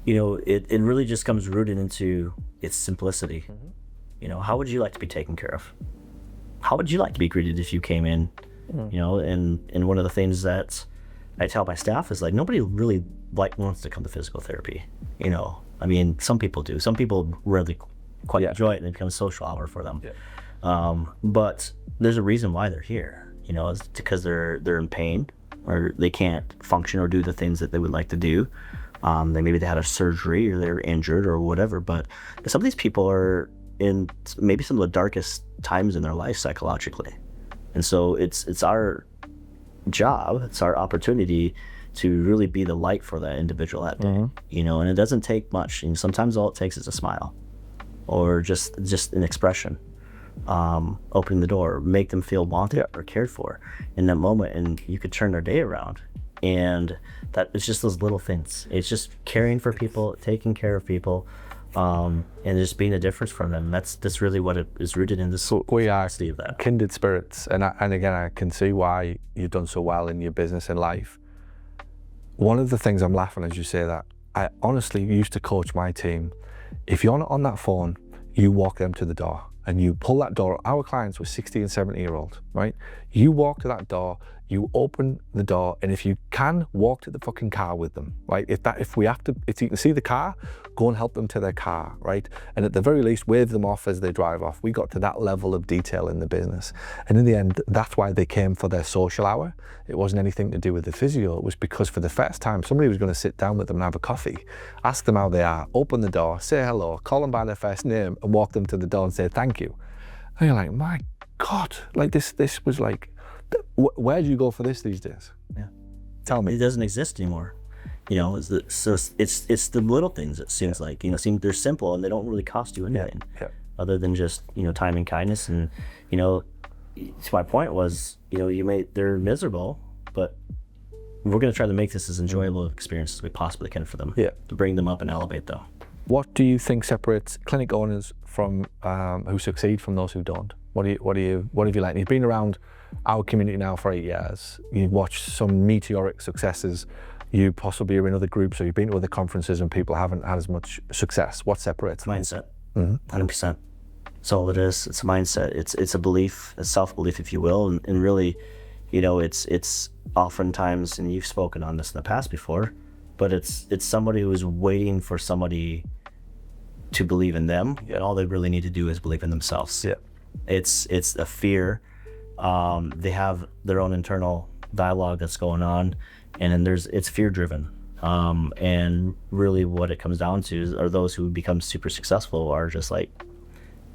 really just comes rooted into its simplicity. Mm-hmm. How would you like to be taken care of? How would you like to be greeted if you came in? Mm-hmm. And one of the things that I tell my staff is, like, nobody really wants to come to physical therapy. I mean, some people do. Some people really quite enjoy it, and it becomes a social hour for them. Yeah. But there's a reason why they're here. It's because they're in pain, or they can't function or do the things that they would like to do. Maybe they had a surgery, or they're injured, or whatever. But some of these people are in maybe some of the darkest times in their life psychologically, and so it's our job, it's our opportunity to really be the light for that individual that day. Mm-hmm. And it doesn't take much. Sometimes all it takes is a smile, or just an expression, opening the door, make them feel wanted or cared for in that moment, and you could turn their day around. And that it's just those little things. It's just caring for people, taking care of people, and just being a difference for them. That's really what it is rooted in. This we are kindred spirits, and again, I can see why you've done so well in your business and life. One of the things, I'm laughing as you say that, I honestly used to coach my team. If you're not on that phone, you walk them to the door and you pull that door. Our clients were 60 and 70-year-olds, right? You walk to that door, you open the door, and if you can, walk to the fucking car with them, right? If you can see the car, go and help them to their car, right? And at the very least, wave them off as they drive off. We got to that level of detail in the business. And in the end, that's why they came for their social hour. It wasn't anything to do with the physio. It was because for the first time, somebody was going to sit down with them and have a coffee, ask them how they are, open the door, say hello, call them by their first name, and walk them to the door and say thank you. And you're like, my God, like this was like, where do you go for this these days? Yeah, tell me. It doesn't exist anymore. It's the little things. It seems like they're simple and they don't really cost you anything, other than just time and kindness. And to my point was they're miserable, but we're going to try to make this as enjoyable experience as we possibly can for them. Yeah, to bring them up and elevate them. What do you think separates clinic owners from who succeed from those who don't? What have you learned? You've been around our community now for 8 years. You've watched some meteoric successes. You possibly are in other groups, or you've been to other conferences and people haven't had as much success. What separates them? Mindset. 100%. That's all it is. It's a mindset. It's a belief, a self-belief, if you will, and really, it's oftentimes, and you've spoken on this in the past before, but it's somebody who is waiting for somebody to believe in them, and all they really need to do is believe in themselves. Yeah. It's a fear. They have their own internal dialogue that's going on, and then it's fear driven. And really what it comes down to are those who become super successful are just like,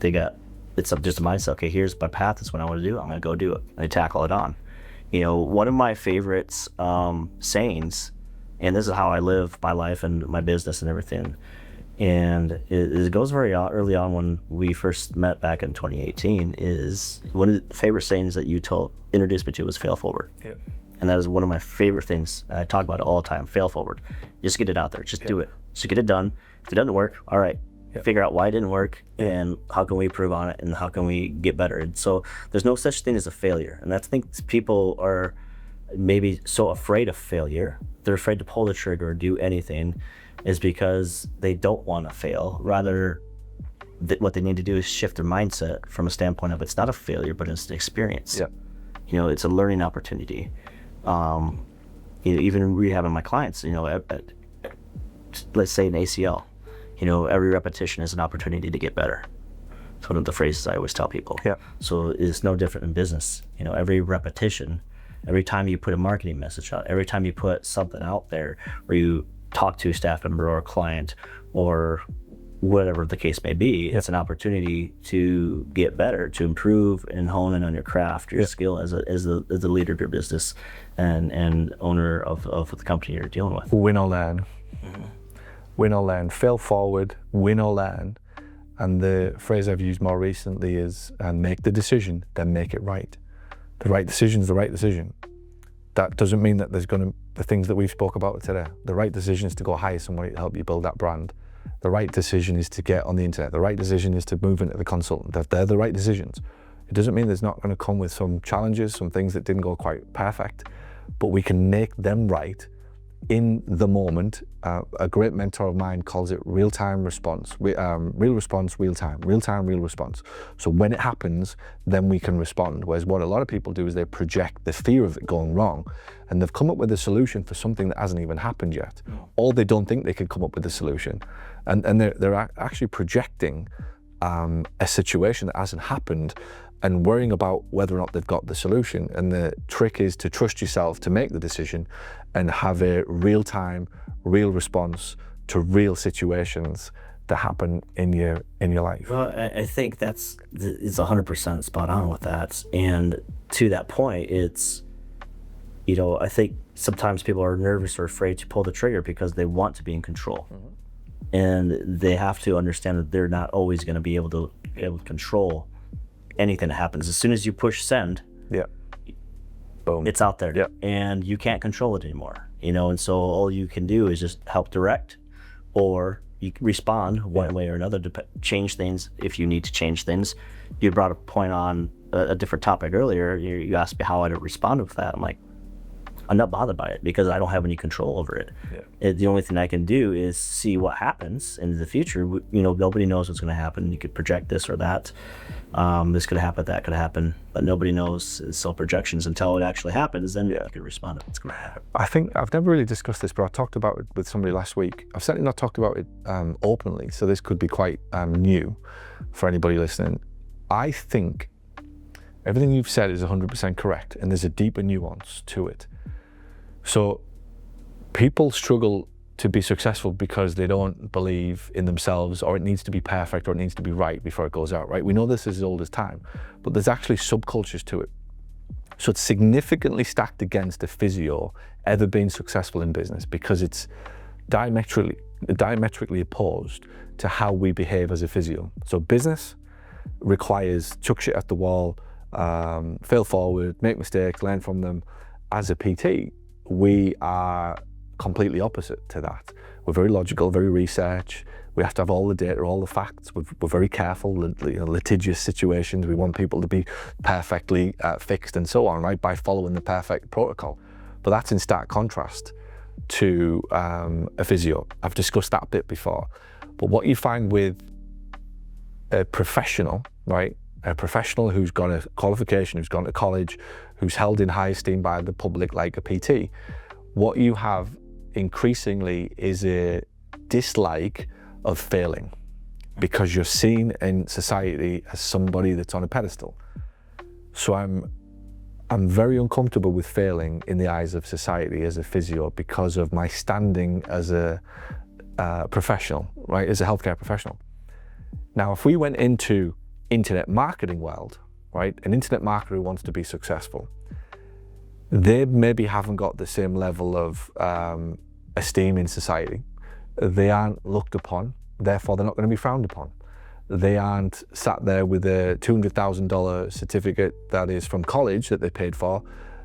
it's just a mindset. Okay, here's my path. That's what I want to do. I'm going to go do it. And they tackle it on. One of my favorites sayings, and this is how I live my life and my business and everything, and it goes very early on when we first met back in 2018, is one of the favorite sayings that you introduced me to was fail forward. Yeah. And that is one of my favorite things. I talk about it all the time, fail forward. Just get it out there, just do it. Just get it done. If it doesn't work, all right, figure out why it didn't work and how can we improve on it and how can we get better. And so there's no such thing as a failure. And I think people are maybe so afraid of failure, they're afraid to pull the trigger or do anything, is because they don't want to fail. Rather, what they need to do is shift their mindset from a standpoint of it's not a failure, but it's an experience. Yeah. It's a learning opportunity. Even rehabbing my clients, let's say an ACL, every repetition is an opportunity to get better. It's one of the phrases I always tell people. Yeah. So it's no different in business. Every repetition, every time you put a marketing message out, every time you put something out there, or you talk to a staff member or a client or whatever the case may be, it's an opportunity to get better, to improve and hone in on your craft, your skill as the leader of your business and owner of the company you're dealing with. Win or learn. Mm-hmm. Win or learn. Fail forward, win or learn. And the phrase I've used more recently is, make the decision, then make it right. The right decision is the right decision. That doesn't mean that there's the things that we've spoke about today. The right decision is to go hire somebody to help you build that brand. The right decision is to get on the internet. The right decision is to move into the consultant. They're the right decisions. It doesn't mean there's not going to come with some challenges, some things that didn't go quite perfect, but we can make them right in the moment. A great mentor of mine calls it real-time response. Real response, real-time. Real-time, real response. So when it happens, then we can respond. Whereas what a lot of people do is they project the fear of it going wrong, and they've come up with a solution for something that hasn't even happened yet. Or they don't think they can come up with a solution. And they're actually projecting a situation that hasn't happened and worrying about whether or not they've got the solution. And the trick is to trust yourself to make the decision and have a real-time, real response to real situations that happen in your life. Well, I think it's 100% spot on with that. And to that point, it's, I think sometimes people are nervous or afraid to pull the trigger because they want to be in control. Mm-hmm. And they have to understand that they're not always going to be able to control anything that happens. As soon as you push send, boom, it's out there, and you can't control it anymore. And so all you can do is just help direct, or you respond one way or another to change things if you need to change things. You brought a point on a different topic earlier. You asked me how I'd respond with that. I'm like, I'm not bothered by it because I don't have any control over it. The only thing I can do is see what happens in the future. Nobody knows what's going to happen. You could project this or that. This could happen, that could happen, but nobody knows. It's still projections until it actually happens. Then you can respond to what's going to happen. I think I've never really discussed this, but I talked about it with somebody last week. I've certainly not talked about it openly, so this could be quite new for anybody listening. I think everything you've said is 100% correct, and there's a deeper nuance to it. So people struggle to be successful because they don't believe in themselves, or it needs to be perfect, or it needs to be right before it goes out, right? We know this is as old as time, but there's actually subcultures to it. So it's significantly stacked against a physio ever being successful in business because it's diametrically opposed to how we behave as a physio. So business requires chuck shit at the wall, fail forward, make mistakes, learn from them. As a PT, we are completely opposite to that. We're very logical, very research. We have to have all the data, all the facts. We're very careful, litigious situations. We want people to be perfectly fixed and so on, right, by following the perfect protocol. But that's in stark contrast to a physio. I've discussed that bit before. But what you find with a professional, right, a professional who's got a qualification, who's gone to college, who's held in high esteem by the public like a PT, what you have increasingly is a dislike of failing because you're seen in society as somebody that's on a pedestal. So I'm very uncomfortable with failing in the eyes of society as a physio because of my standing as a professional, right, as a healthcare professional. Now, if we went into internet marketing world, right, an internet marketer who wants to be successful, they maybe haven't got the same level of esteem in society. They aren't looked upon, therefore they're not going to be frowned upon. They aren't sat there with a $200,000 certificate that is from college that they paid for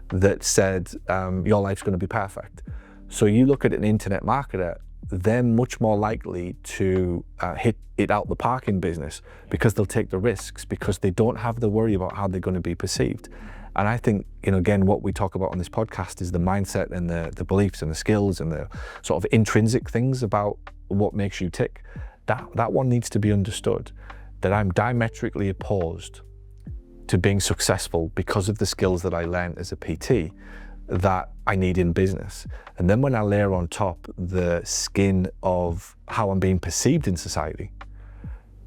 that said your life's going to be perfect. So you look at an internet marketer, they're much more likely to hit it out the park in business because they'll take the risks, because they don't have the worry about how they're going to be perceived. And I think, again, what we talk about on this podcast is the mindset and the beliefs and the skills and the sort of intrinsic things about what makes you tick. That one needs to be understood, that I'm diametrically opposed to being successful because of the skills that I learned as a PT that I need in business. And then when I layer on top the skin of how I'm being perceived in society,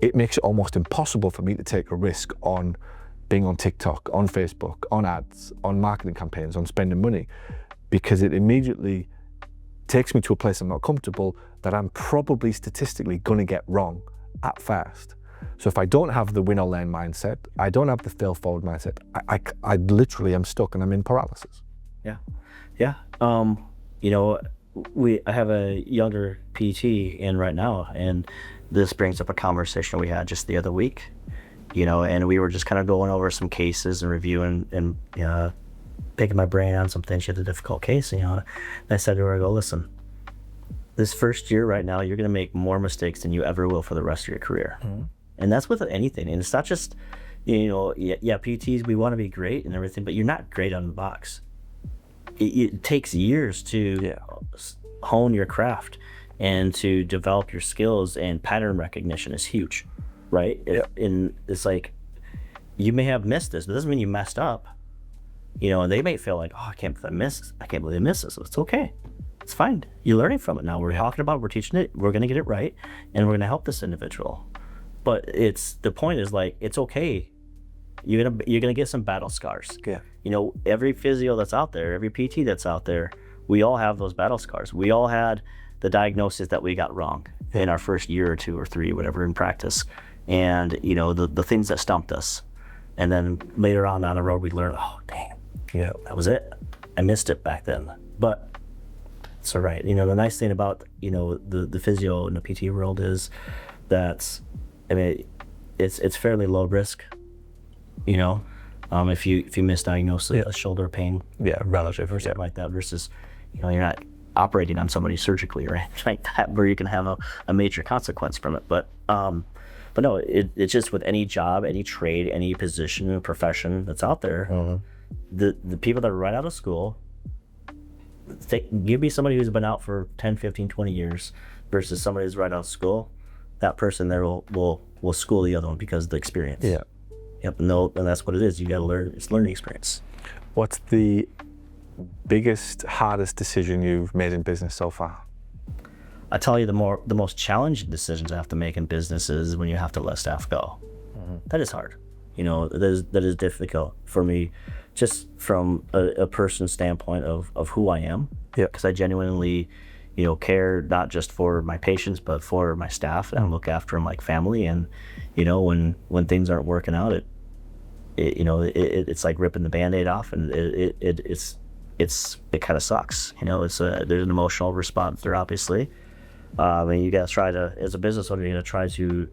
it makes it almost impossible for me to take a risk on being on TikTok, on Facebook, on ads, on marketing campaigns, on spending money, because it immediately takes me to a place I'm not comfortable that I'm probably statistically gonna get wrong at first. So if I don't have the win or learn mindset, I don't have the fail forward mindset, I literally am stuck and I'm in paralysis. Yeah. I have a younger PT in right now, and this brings up a conversation we had just the other week, and we were just kind of going over some cases and reviewing and picking my brain on some things. She had a difficult case, and I said to her, I go, listen, this first year right now, you're going to make more mistakes than you ever will for the rest of your career. Mm-hmm. And that's with anything. And it's not just, PTs, we want to be great and everything, but you're not great out of the box. It takes years to hone your craft and to develop your skills, and pattern recognition is huge, right? And it's like, you may have missed this, but it doesn't mean you messed up. And they may feel like, oh, I can't believe I missed this. It's okay. It's fine. You're learning from it now. We're talking about it, we're teaching it, we're going to get it right, and we're going to help this individual. But the point is, like, it's okay. You're gonna get some battle scars. Yeah. Every physio that's out there, every PT that's out there, we all have those battle scars. We all had the diagnosis that we got wrong in our first year or two or three, whatever, in practice, and the things that stumped us. And then later on down the road, we learned, oh dang, that was it. I missed it back then. But it's all right. The nice thing about the physio and the PT world is that, it's fairly low risk. If you misdiagnose a shoulder pain, relative or something like that, versus you're not operating on somebody surgically or anything like that, where you can have a major consequence from it. But no, it's just with any job, any trade, any position or profession that's out there, the people that are right out of school, give me somebody who's been out for 10, 15, 20 years versus somebody who's right out of school. That person there will school the other one because of the experience. Yeah. Yep, and that's what it is. You got to learn. It's learning experience. What's the biggest, hardest decision you've made in business so far? I tell you, the most challenging decisions I have to make in business is when you have to let staff go. Mm-hmm. That is hard. That is difficult for me, just from a person's standpoint of who I am. Yeah. Because I genuinely, care not just for my patients, but for my staff, and I look after them like family. And when things aren't working out, it's like ripping the Band-Aid off, and it kind of sucks. There's an emotional response there, obviously. And you got to try to, as a business owner, you got to try to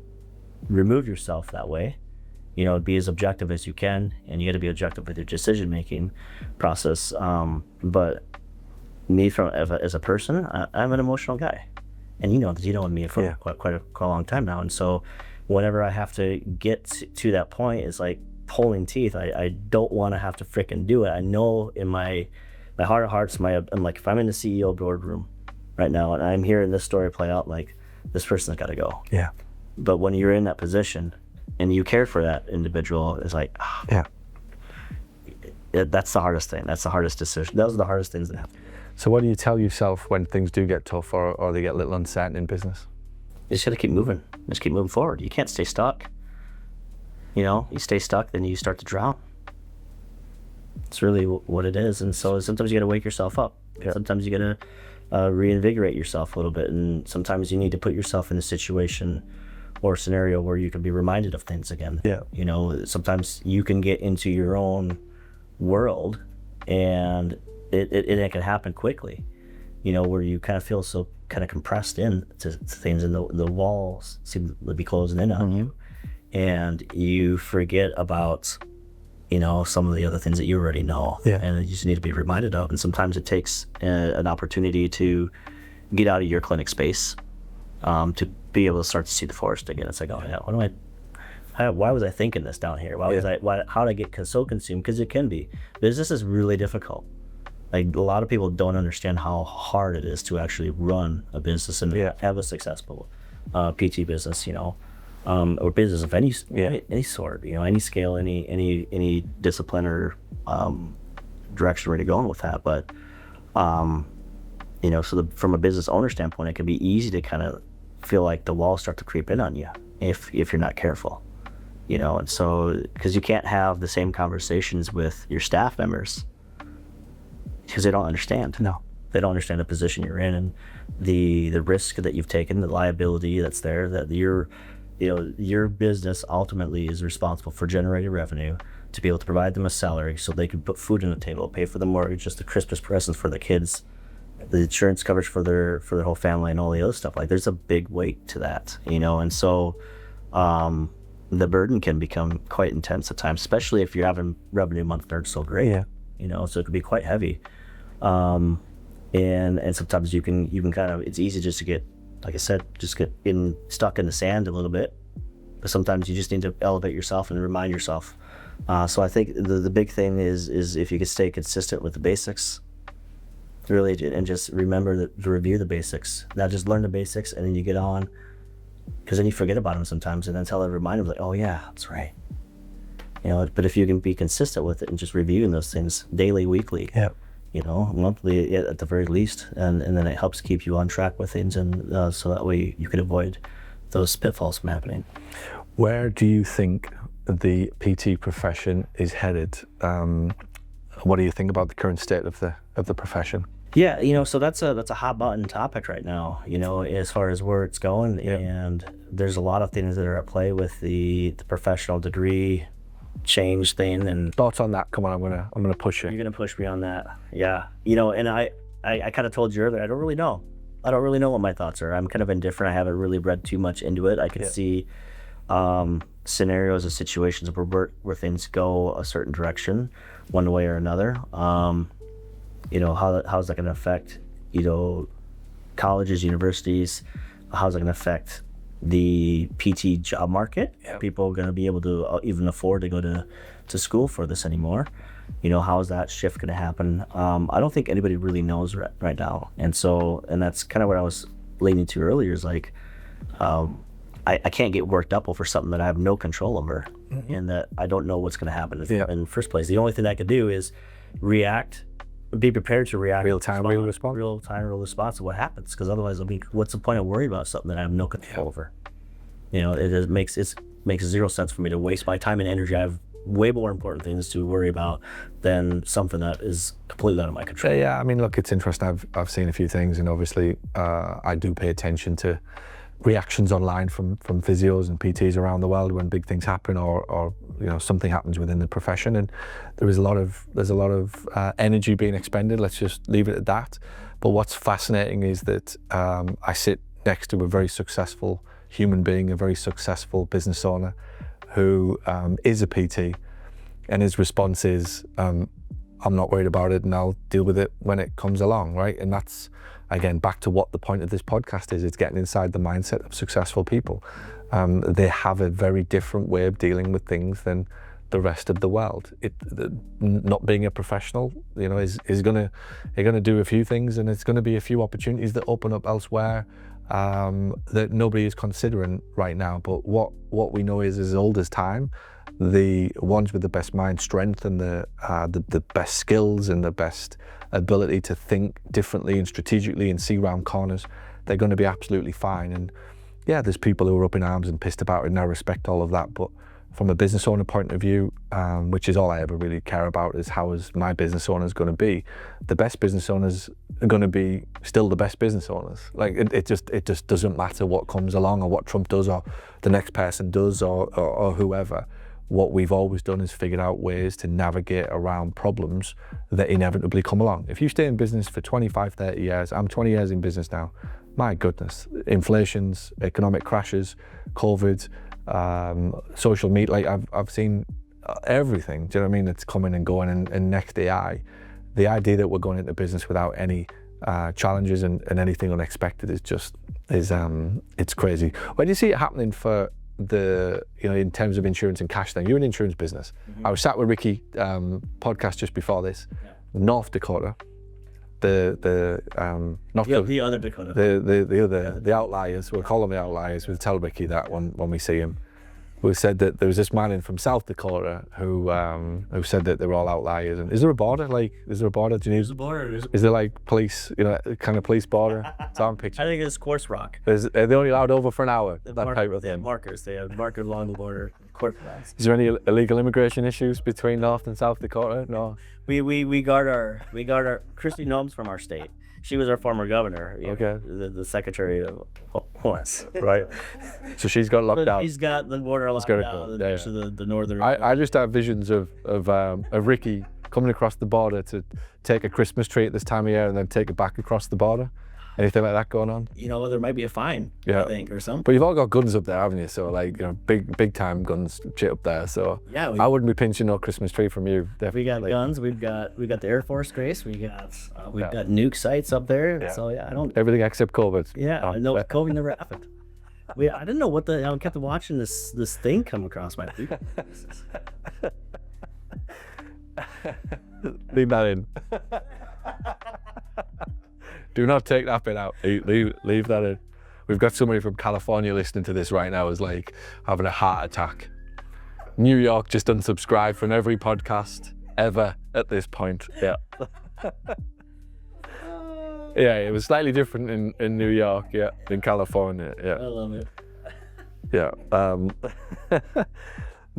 remove yourself that way. Be as objective as you can, and you got to be objective with your decision-making process. But me, as a person, I'm an emotional guy, and you know me for quite a long time now. And so, whenever I have to get to that point, it's like pulling teeth. I don't want to have to frickin' do it. I know in my heart of hearts, I'm like, if I'm in the CEO boardroom right now and I'm hearing this story play out, like, this person's got to go. Yeah. But when you're in that position and you care for that individual, it's like, that's the hardest thing. That's the hardest decision. Those are the hardest things that happen. So what do you tell yourself when things do get tough or they get a little uncertain in business? You just got to keep moving. Just keep moving forward. You can't stay stuck. You stay stuck, then you start to drown. It's really what it is. And so sometimes you got to wake yourself up. Yeah. Sometimes you got to reinvigorate yourself a little bit. And sometimes you need to put yourself in a situation or scenario where you can be reminded of things again. Yeah. Sometimes you can get into your own world and it can happen quickly, where you kind of feel so kind of compressed in to things, and the walls seem to be closing in on you, and you forget about some of the other things that you already know, and you just need to be reminded of. And sometimes it takes an opportunity to get out of your clinic space, to be able to start to see the forest again. It's like, oh yeah, why was I thinking this down here? How did I get so consumed? Because it can be. Business is really difficult. Like, a lot of people don't understand how hard it is to actually run a business and have a successful PT business, or business of any sort, any scale, any discipline or direction where you're going with that. But so from a business owner standpoint, it can be easy to kind of feel like the walls start to creep in on you if you're not careful, and so, because you can't have the same conversations with your staff members because they don't understand. No, they don't understand the position you're in, and the risk that you've taken, the liability that's there, that your business ultimately is responsible for generating revenue to be able to provide them a salary so they can put food on the table, pay for the mortgage, just the Christmas presents for the kids, the insurance coverage for their whole family, and all the other stuff. Like, there's a big weight to that, and so the burden can become quite intense at times, especially if you're having revenue month aren't so great. So it could be quite heavy, and sometimes you can kind of, it's easy just to get, like I said, just get stuck in the sand a little bit, but sometimes you just need to elevate yourself and remind yourself. So I think the big thing is if you could stay consistent with the basics, really, and just remember to review the basics. Now just learn the basics, and then you get on, because then you forget about them sometimes, and then remind them, like, oh yeah, that's right. But if you can be consistent with it and just reviewing those things daily, weekly, monthly at the very least, and then it helps keep you on track with things, and so that way you can avoid those pitfalls from happening. Where do you think the PT profession is headed? What do you think about the current state of the profession? Yeah, so that's a hot button topic right now, as far as where it's going, and there's a lot of things that are at play with the professional degree change thing. And thoughts on that? Come on, I'm gonna push you. You're gonna push me on that, yeah. And I kind of told you earlier, I don't really know what my thoughts are. I'm kind of indifferent. I haven't really read too much into it. I can see scenarios or situations where things go a certain direction, one way or another. How's that going to affect, colleges, universities? How's it going to affect the PT job market? People are going to be able to even afford to go to school for this anymore? How is that shift going to happen? I don't think anybody really knows right now. And that's kind of what I was leaning to earlier, is like, I can't get worked up over something that I have no control over, and that I don't know what's going to happen in the first place. The only thing I can do is react, be prepared to react. Real time, real response to what happens, because otherwise, what's the point of worrying about something that I have no control over? It makes zero sense for me to waste my time and energy. I have way more important things to worry about than something that is completely out of my control. Yeah, I mean, look, it's interesting. I've seen a few things, and obviously I do pay attention to reactions online from physios and PTs around the world when big things happen, or something happens within the profession, and there's a lot of energy being expended. Let's just leave it at that. But what's fascinating is that I sit next to a very successful human being, a very successful business owner who is a PT, and his response is, I'm not worried about it, and I'll deal with it when it comes along, right? And that's, again, back to what the point of this podcast is. It's getting inside the mindset of successful people. They have a very different way of dealing with things than the rest of the world. Not being a professional, is gonna do a few things, and it's gonna be a few opportunities that open up elsewhere that nobody is considering right now. But what we know is, as old as time, the ones with the best mind strength and the best skills and the best ability to think differently and strategically and see round corners, they're going to be absolutely fine. And yeah, there's people who are up in arms and pissed about it, and I respect all of that. But from a business owner point of view, which is all I ever really care about, is how is my business owners going to be? The best business owners are going to be still the best business owners. Like it just doesn't matter what comes along or what Trump does or the next person does or whoever. what we've always done is figured out ways to navigate around problems that inevitably come along. If you stay in business for 25, 30 years, I'm 20 years in business now, my goodness, inflations, economic crashes, COVID, social media, like I've seen everything, do you know what I mean? It's coming and going, and next AI, the idea that we're going into business without any challenges and anything unexpected is just, it's crazy. When you see it happening for in terms of insurance and cash thing, you're an insurance business. I was sat with Ricky, podcast just before this, North Dakota, the other Dakota, the outliers. We'll call them the outliers. We'll tell Ricky that when we see him. We said that there was this man in from South Dakota who said that they were all outliers. And is there a border? Like, is there a border? Do you need? Border. Is there like police? Kind of police border? It's on picture. I think it's Course Rock. Are they only allowed over for an hour? They have markers. They have markers along the border. Is there any illegal immigration issues between North and South Dakota? No. We guard our Christy Gnomes from our state. She was our former governor. Okay. The secretary of Homeless. Right. So she's got locked out. She's got the border locked out. The northern. I just have visions of Ricky coming across the border to take a Christmas tree at this time of year and then take it back across the border. Anything like that going on? There might be a fine, I think, or something. But you've all got guns up there, haven't you? So big time guns shit up there. So yeah, I wouldn't be pinching no Christmas tree from you. Definitely. We got guns. We've got the Air Force base. We've got nuke sites up there. Yeah. So I don't. Everything except COVID. Yeah, no, COVID never happened. I didn't know what I kept watching this thing come across my feed. Leave that in. Do not take that bit out. Leave that in. We've got somebody from California listening to this right now, is like having a heart attack. New York just unsubscribed from every podcast ever at this point. Yeah. Yeah, it was slightly different in New York, yeah, in California, yeah. I love it. Yeah.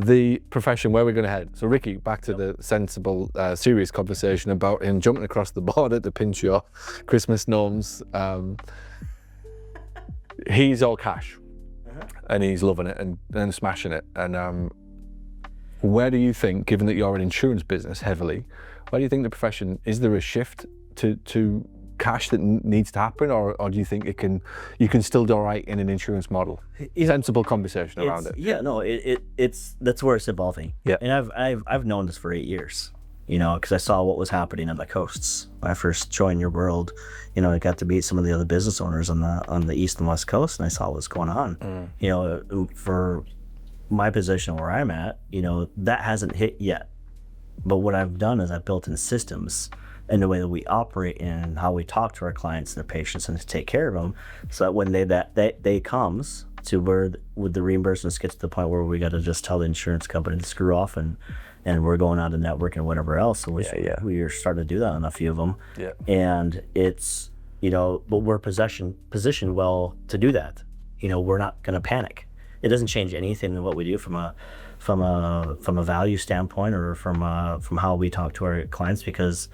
The profession, where we're going to head. So Ricky, back to the sensible, serious conversation about him jumping across the border to pinch your Christmas gnomes. He's all cash, and he's loving it and smashing it. And where do you think, given that you're an insurance business heavily, where do you think the profession, is there a shift to cash that needs to happen, or do you think you can still do all right in an insurance model? Sensible conversation around it. Yeah, no, that's where it's evolving. Yeah, and I've known this for 8 years, because I saw what was happening on the coasts. When I first joined your world, I got to meet some of the other business owners on the east and west coast, and I saw what's going on. For my position where I'm at, that hasn't hit yet. But what I've done is I've built in systems and the way that we operate and how we talk to our clients and their patients and to take care of them, so that when that day comes to where with the reimbursements get to the point where we got to just tell the insurance company to screw off and we're going out of network and whatever else. So we are starting to do that on a few of them. Yeah. And it's, but we're positioned well to do that. We're not going to panic. It doesn't change anything in what we do from a value standpoint or from how we talk to our clients, because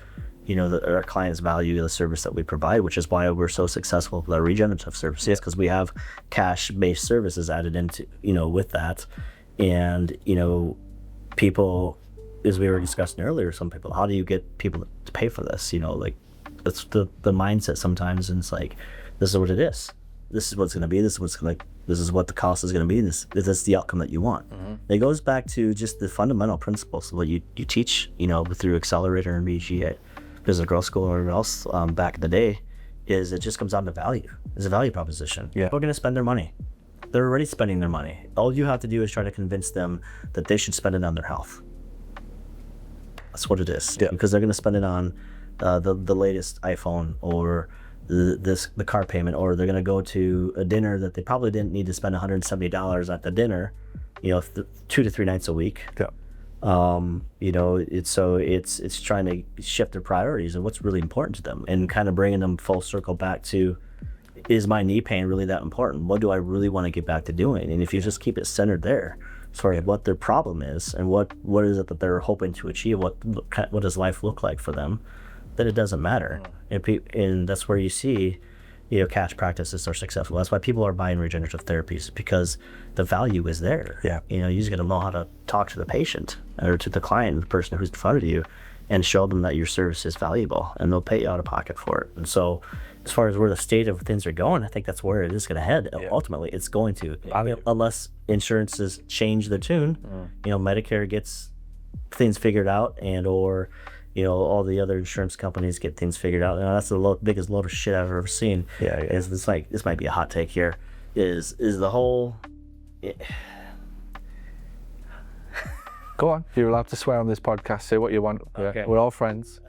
our clients value the service that we provide, which is why we're so successful with our regenerative services, because we have cash-based services added into, with that. And, people, as we were discussing earlier, some people, how do you get people to pay for this? It's the mindset sometimes, and it's like, this is what it is. This is what it's going to be. This is what the cost is going to be. This is the outcome that you want. Mm-hmm. It goes back to just the fundamental principles of what you teach, through Accelerator and BG Business Growth School or else back in the day, is it just comes down to value. It's a value proposition. Yeah. People are going to spend their money. They're already spending their money. All you have to do is try to convince them that they should spend it on their health. That's what it is. Yeah. Because they're going to spend it on the latest iPhone or the car payment, or they're going to go to a dinner that they probably didn't need to spend $170 at the dinner, 2 to 3 nights a week. Yeah. It's trying to shift their priorities and what's really important to them, and kind of bringing them full circle back to, is my knee pain really that important? What do I really want to get back to doing? And if you just keep it centered there, sort of what their problem is and what is it that they're hoping to achieve, what does life look like for them, then it doesn't matter. And that's where you see, cash practices are successful. That's why people are buying regenerative therapies, because the value is there. Yeah. You just got to know how to talk to the patient or to the client, the person who's in front of you, and show them that your service is valuable, and they'll pay you out of pocket for it. And so, as far as where the state of things are going, I think that's where it is going to head. Yeah. Ultimately, it's going to, unless insurances change their tune. Medicare gets things figured out, and or all the other insurance companies get things figured out. That's the biggest load of shit I've ever seen. Yeah. Is this this might be a hot take here? Is the whole Go on. You're allowed to swear on this podcast. Say what you want. Okay. Yeah, we're all friends.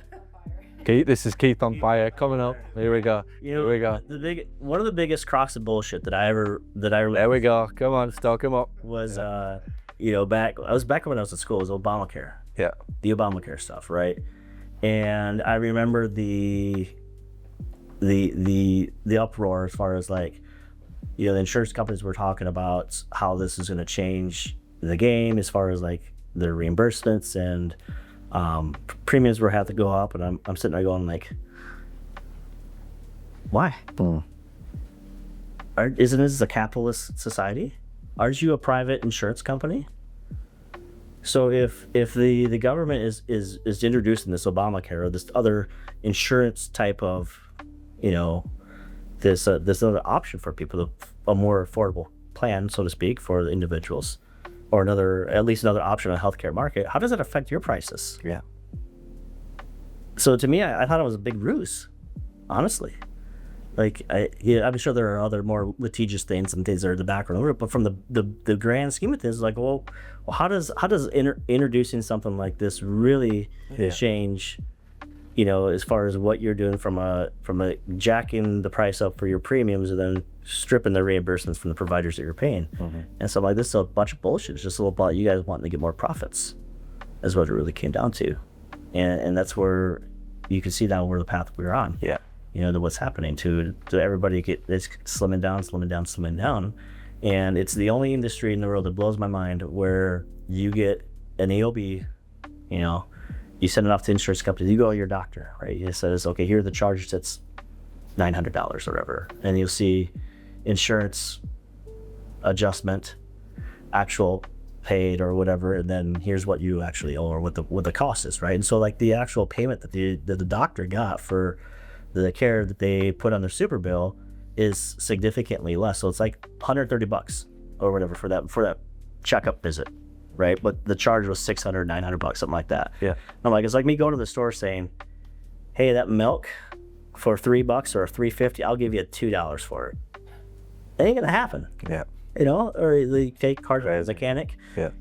Keith, this is Keith on fire coming up. Here we go. Here we go. One of the biggest crocs of bullshit that I There we go. Come on, stoke him up. was back when I was at school, it was Obamacare. Yeah. The Obamacare stuff, right? And I remember the uproar as far as the insurance companies were talking about how this is going to change the game as far as their reimbursements, and premiums were have to go up, and I'm sitting there going why? Isn't this a capitalist society? Aren't you a private insurance company? So if the government is introducing this Obamacare or this other insurance type of this other option for people, a more affordable plan, so to speak, for the individuals, or at least another option on the healthcare market, how does it affect your prices? Yeah. So to me, I thought it was a big ruse, honestly. I'm sure there are other more litigious things and things that are in the background, but from the grand scheme of things, well, how does introducing something like this really change, as far as what you're doing from a jacking the price up for your premiums and then stripping the reimbursements from the providers that you're paying. And so this is a bunch of bullshit. It's just all about you guys wanting to get more profits, is what it really came down to. And that's where you can see now where the path we're on. Yeah. To what's happening to everybody it's slimming down. And it's the only industry in the world that blows my mind where you get an AOB, you send it off to insurance companies, you go to your doctor, right? It says, okay, here are the charges, it's $900 or whatever. And you'll see insurance adjustment, actual paid or whatever, and then here's what you actually owe or what the cost is, right? And so the actual payment that the doctor got for the care that they put on their super bill is significantly less. So it's $130 or whatever for that checkup visit, right? But the charge was $600, $900, something like that. Yeah. I'm it's like me going to the store saying, hey, that milk for $3 or $3.50, I'll give you $2 for it. It ain't gonna happen. Yeah. Or they take card as a mechanic. Yeah.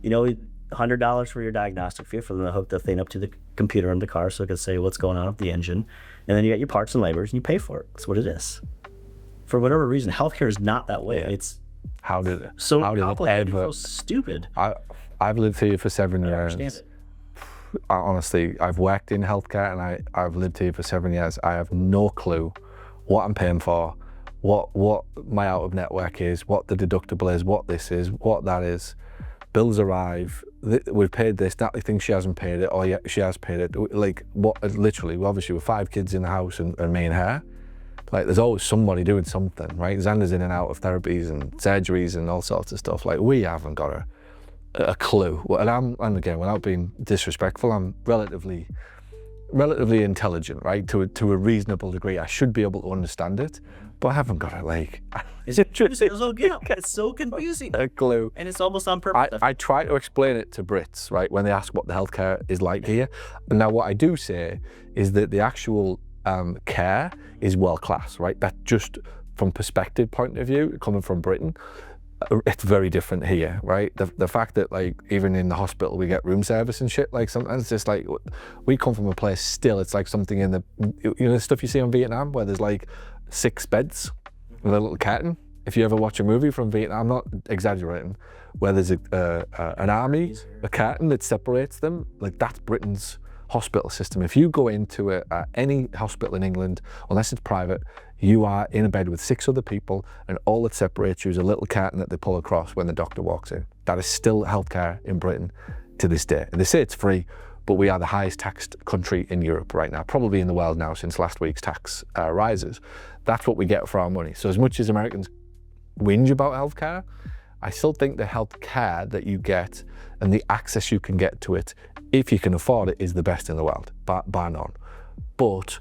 $100 for your diagnostic fee for them to hook the thing up to the computer in the car so it can say what's going on with the engine. And then you get your parts and labors and you pay for it. That's what it is. For whatever reason, healthcare is not that way. Yeah. It's how did it complicated, ever? so stupid. I've lived here for 7 I years. understand it. Honestly, I've worked in healthcare and I've lived here for 7 years. I have no clue what I'm paying for, what my out of network is, what the deductible is, what this is, what that is. Bills arrive, we've paid this, Natalie thinks she hasn't paid it, or yeah, she has paid it. Literally, obviously with 5 kids in the house and me and her, there's always somebody doing something, right? Xander's in and out of therapies and surgeries and all sorts of stuff. We haven't got a clue. And again, without being disrespectful, I'm relatively intelligent, right? To a reasonable degree. I should be able to understand it, but I haven't got it. It's so confusing. A clue. And it's almost on purpose. I try to explain it to Brits, right, when they ask what the healthcare is like here. And now what I do say is that the actual care is world class, right? That just from perspective point of view, coming from Britain, it's very different here, right? The fact that even in the hospital we get room service and shit, sometimes it's just we come from a place still, it's something in the stuff you see on Vietnam where there's 6 beds with a little curtain. If you ever watch a movie from Vietnam, I'm not exaggerating, where there's an army, a curtain that separates them, that's Britain's hospital system. If you go into any hospital in England, unless it's private, you are in a bed with 6 other people, and all that separates you is a little curtain that they pull across when the doctor walks in. That is still healthcare in Britain to this day. And they say it's free, but we are the highest taxed country in Europe right now, probably in the world now since last week's tax rises. That's what we get for our money. So as much as Americans whinge about healthcare, I still think the healthcare that you get and the access you can get to it, if you can afford it, is the best in the world, bar none. But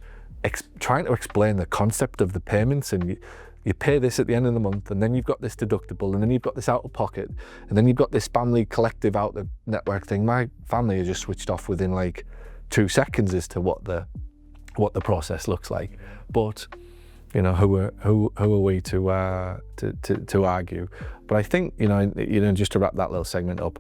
trying to explain the concept of the payments, and you pay this at the end of the month, and then you've got this deductible, and then you've got this out of pocket, and then you've got this family collective out the network thing. My family are just switched off within like 2 seconds as to what the process looks like. But you know, who are we to argue? But I think you know, just to wrap that little segment up,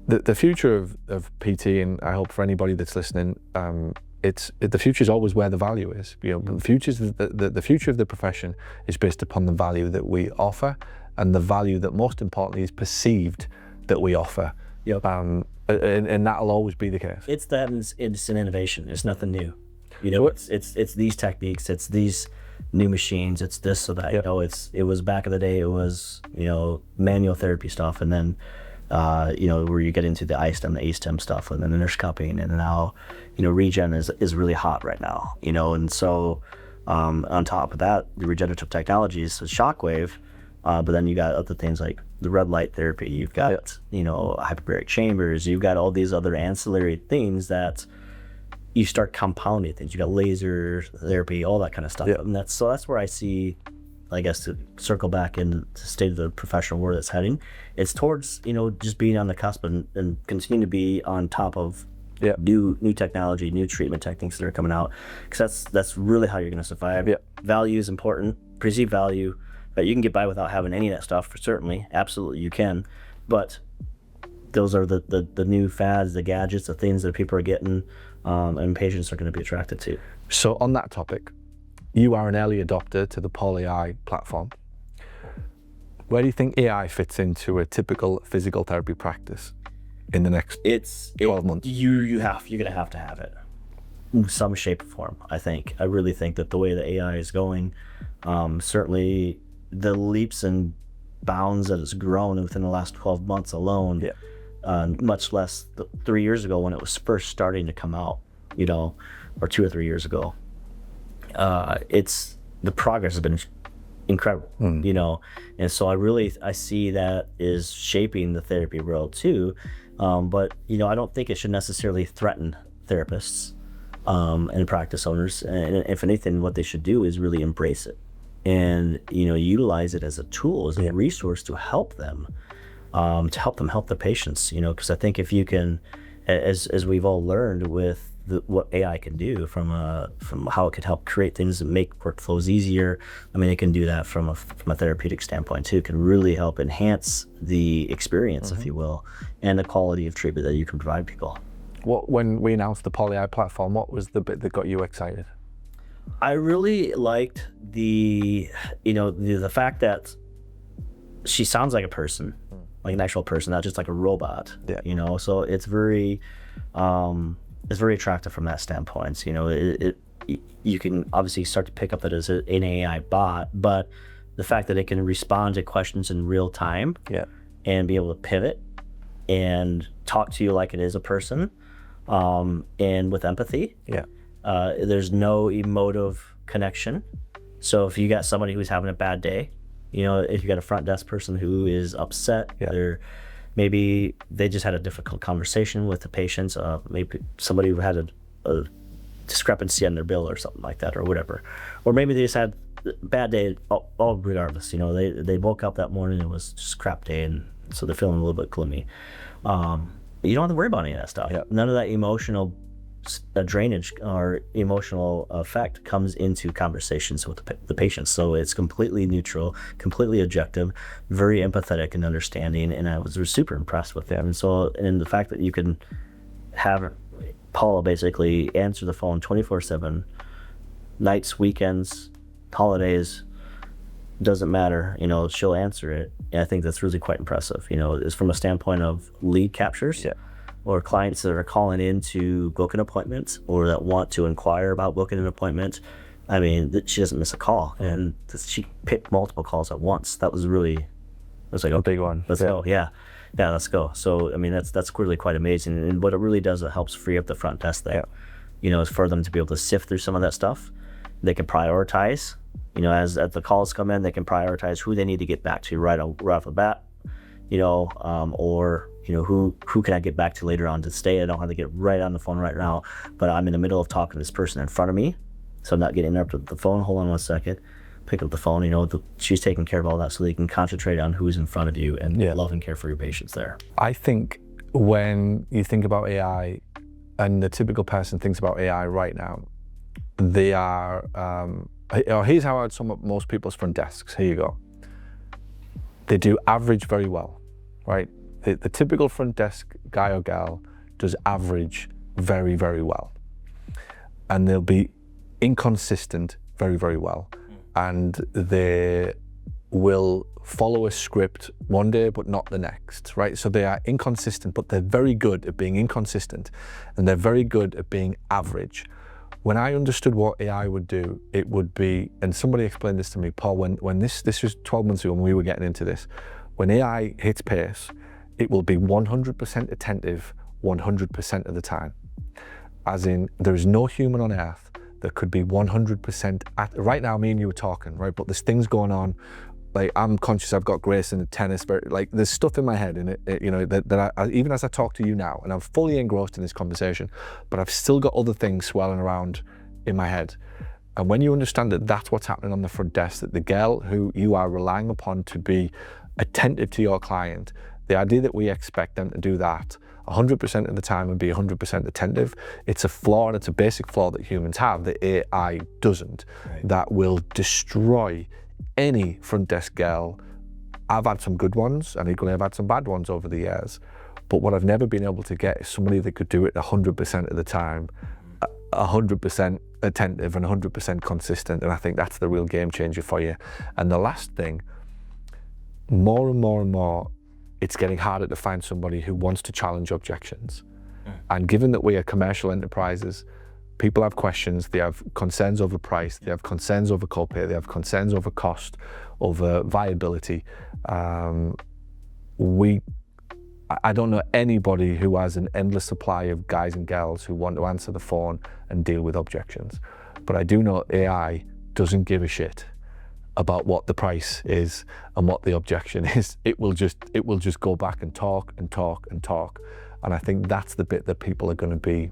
the future of PT, and I hope for anybody that's listening, the future is always where the value is. You know, the future of the profession is based upon the value that we offer, and the value that most importantly is perceived that we offer. Yep. And that'll always be the case. It's that, and it's an innovation. It's nothing new. You know, it's these techniques. It's these new machines. It's this or that. Yep. You know, it was back in the day. It was, you know, manual therapy stuff, and then you know, where you get into the ISTEM, the ASTEM stuff, and then the nurse cupping, and now, you know, regen is really hot right now, you know, and so on top of that, the regenerative technologies, the shockwave, but then you got other things like the red light therapy, you've got, you know, hyperbaric chambers, you've got all these other ancillary things that you start compounding things. You got laser therapy, all that kind of stuff, and that's where I see, I guess, to circle back into the state of the professional world that's heading, it's towards, you know, just being on the cusp and continue to be on top of new technology, new treatment techniques that are coming out, because that's really how you're going to survive. Value is important, perceived value, but you can get by without having any of that stuff, certainly, absolutely you can, but those are the new fads, the gadgets, the things that people are getting, and patients are going to be attracted to. So on that topic, you are an early adopter to the Paul AI platform. Where do you think AI fits into a typical physical therapy practice in the next 12 months? You're gonna have to have it in some shape or form. I really think that the way the AI is going, certainly the leaps and bounds that it's grown within the last 12 months alone, much less 3 years ago when it was first starting to come out, you know, or 2 or 3 years ago. The progress has been incredible, you know, and so I see that is shaping the therapy world too, but you know, I don't think it should necessarily threaten therapists and practice owners, and if anything, what they should do is really embrace it and, you know, utilize it as a tool, as a resource to help them help the patients, you know, because I think if you can, as we've all learned with what AI can do, from how it could help create things and make workflows easier. I mean, it can do that from a therapeutic standpoint too. It can really help enhance the experience, if you will, and the quality of treatment that you can provide people. When we announced the Paul AI platform, what was the bit that got you excited? I really liked the fact that she sounds like a person, like an actual person, not just like a robot. You know, so it's very attractive from that standpoint. You know, you can obviously start to pick up that as an AI bot, but the fact that it can respond to questions in real time and be able to pivot and talk to you like it is a person, and with empathy. There's no emotive connection. So if you got somebody who's having a bad day, you know, if you got a front desk person who is upset, maybe they just had a difficult conversation with the patients, maybe somebody who had a discrepancy on their bill or something like that, or whatever. Or maybe they just had a bad day, all regardless. You know, they woke up that morning, it was just a crap day, and so they're feeling a little bit gloomy. You don't have to worry about any of that stuff. None of that emotional drainage or emotional effect comes into conversations with the patients. So it's completely neutral, completely objective, very empathetic and understanding, and I was super impressed with them. And the fact that you can have Paula basically answer the phone 24/7, nights, weekends, holidays, doesn't matter, you know, she'll answer it. And I think that's really quite impressive. You know, it's from a standpoint of lead captures, or clients that are calling in to book an appointment or that want to inquire about booking an appointment. I mean, she doesn't miss a call, and she picked multiple calls at once. That was like, a big one. Let's go. Yeah, let's go. So, I mean, that's really quite amazing. And what it really does, it helps free up the front desk there. You know, for them to be able to sift through some of that stuff. They can prioritize, you know, as the calls come in, they can prioritize who they need to get back to right off the bat, you know, or, you know, who can I get back to later on to stay? I don't have to get right on the phone right now, but I'm in the middle of talking to this person in front of me, so I'm not getting interrupted with the phone. Hold on one second. Pick up the phone, you know, she's taking care of all that so they can concentrate on who's in front of you and love and care for your patients there. I think when you think about AI and the typical person thinks about AI right now, they are, here's how I'd sum up most people's front desks. Here you go. They do average very well, right? The typical front desk guy or gal does average very, very well. And they'll be inconsistent very, very well. And they will follow a script one day but not the next, right? So they are inconsistent, but they're very good at being inconsistent, and they're very good at being average. When I understood what AI would do, it would be, and somebody explained this to me, Paul, when this was 12 months ago when we were getting into this, when AI hits pace, it will be 100% attentive 100% of the time. As in, there is no human on earth that could be 100% right now. Me and you were talking, right? But there's things going on. Like, I'm conscious I've got grace in the tennis, but like there's stuff in my head in it, you know, that I, even as I talk to you now, and I'm fully engrossed in this conversation, but I've still got other things swirling around in my head. And when you understand that that's what's happening on the front desk, that the girl who you are relying upon to be attentive to your client, the idea that we expect them to do that 100% of the time and be 100% attentive, it's a flaw, and it's a basic flaw that humans have that AI doesn't, that will destroy any front desk girl. I've had some good ones, and equally I've had some bad ones over the years, but what I've never been able to get is somebody that could do it 100% of the time, 100% attentive and 100% consistent, and I think that's the real game changer for you. And the last thing, more and more and more, it's getting harder to find somebody who wants to challenge objections. And given that we are commercial enterprises, people have questions, they have concerns over price, they have concerns over copay, they have concerns over cost, over viability. I don't know anybody who has an endless supply of guys and girls who want to answer the phone and deal with objections. But I do know AI doesn't give a shit about what the price is and what the objection is. It will just go back and talk and talk and talk. And I think that's the bit that people are going to be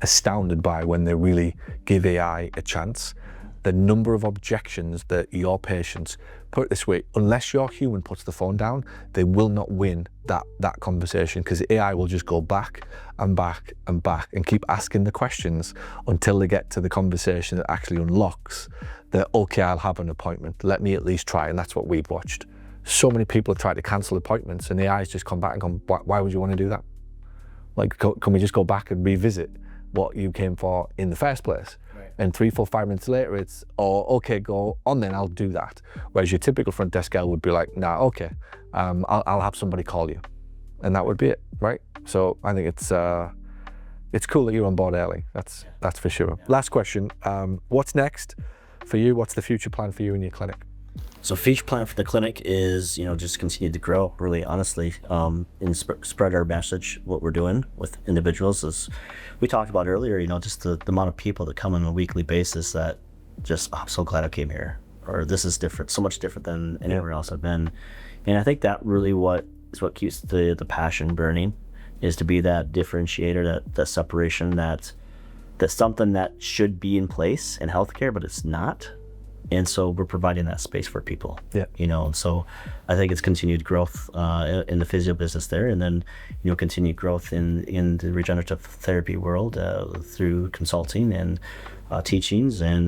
astounded by when they really give AI a chance. The number of objections that your patients, put it this way, unless your human puts the phone down, they will not win that conversation, because AI will just go back and back and back and keep asking the questions until they get to the conversation that actually unlocks that, okay, I'll have an appointment, let me at least try. And that's what we've watched. So many people have tried to cancel appointments, and AI's just come back and gone, why would you want to do that? Like, can we just go back and revisit what you came for in the first place? And 3, 4, 5 minutes later, it's, oh, okay, go on then, I'll do that. Whereas your typical front desk girl would be like, nah, okay, I'll have somebody call you. And that would be it, right? So I think it's cool that you're on board early. That's for sure. Yeah. Last question, what's next for you? What's the future plan for you and your clinic? So future plan for the clinic is, you know, just continue to grow, really honestly, and spread our message. What we're doing with individuals is, we talked about earlier, you know, just the amount of people that come on a weekly basis that just, oh, I'm so glad I came here, or this is different, so much different than anywhere else I've been. And I think that really is what keeps the passion burning, is to be that differentiator, that separation, that's something that should be in place in healthcare, but it's not. And so we're providing that space for people, you know. And so I think it's continued growth in the physio business there, and then, you know, continued growth in the regenerative therapy world through consulting and teachings and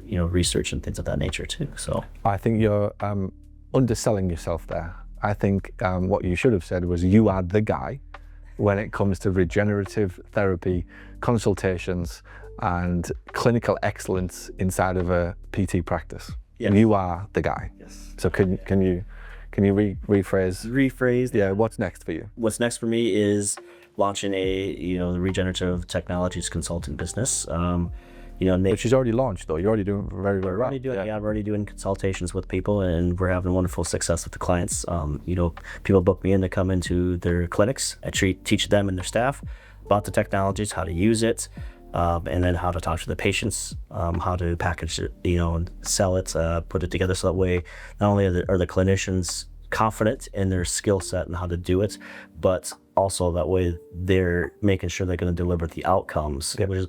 you know, research and things of that nature too. So I think you're underselling yourself there. I think what you should have said was, you are the guy when it comes to regenerative therapy consultations and clinical excellence inside of a PT practice. Yes. You are the guy. Yes. So can you rephrase? Rephrase. Yeah. What's next for you? What's next for me is launching a, you know, the regenerative technologies consulting business. Which is already launched, though. You're already doing very, very well. We're already doing consultations with people, and we're having wonderful success with the clients. People book me in to come into their clinics. I teach them and their staff about the technologies, how to use it, and then how to talk to the patients, how to package it, and sell it, put it together so that way not only are the clinicians confident in their skill set and how to do it, but also that way they're making sure they're going to deliver the outcomes, which is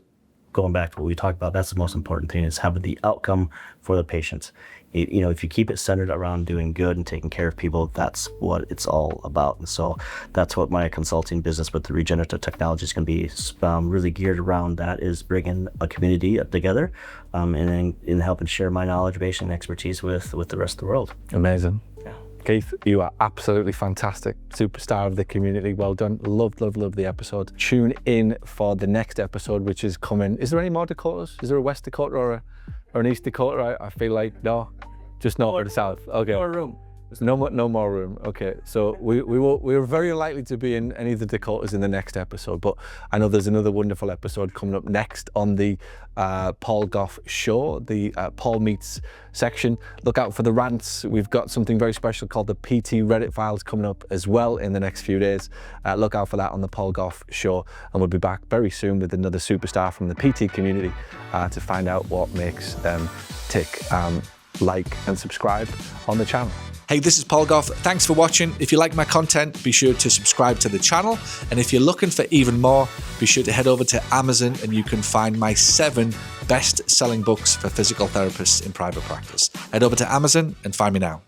going back to what we talked about. That's the most important thing, is having the outcome for the patient. If you keep it centered around doing good and taking care of people, that's what it's all about. And so that's what my consulting business with the regenerative technology is going to be really geared around. That is bringing a community together, and then in helping share my knowledge base and expertise with the rest of the world. Amazing. Keith, you are absolutely fantastic. Superstar of the community. Well done. Love the episode. Tune in for the next episode, which is coming. Is there any more Dakotas? Is there a West Dakota or an East Dakota? I feel like no, just north or the south. Okay. More room. No more room. Okay, so we're very unlikely to be in any of the Dakotas in the next episode, but I know there's another wonderful episode coming up next on the Paul Gough show, the Paul Meets section. Look out for the rants. We've got something very special called the PT Reddit files coming up as well in the next few days. Look out for that on the Paul Gough show, and we'll be back very soon with another superstar from the PT community to find out what makes them tick. Like and subscribe on the channel. Hey, this is Paul Gough. Thanks for watching. If you like my content, be sure to subscribe to the channel. And if you're looking for even more, be sure to head over to Amazon and you can find my 7 best-selling books for physical therapists in private practice. Head over to Amazon and find me now.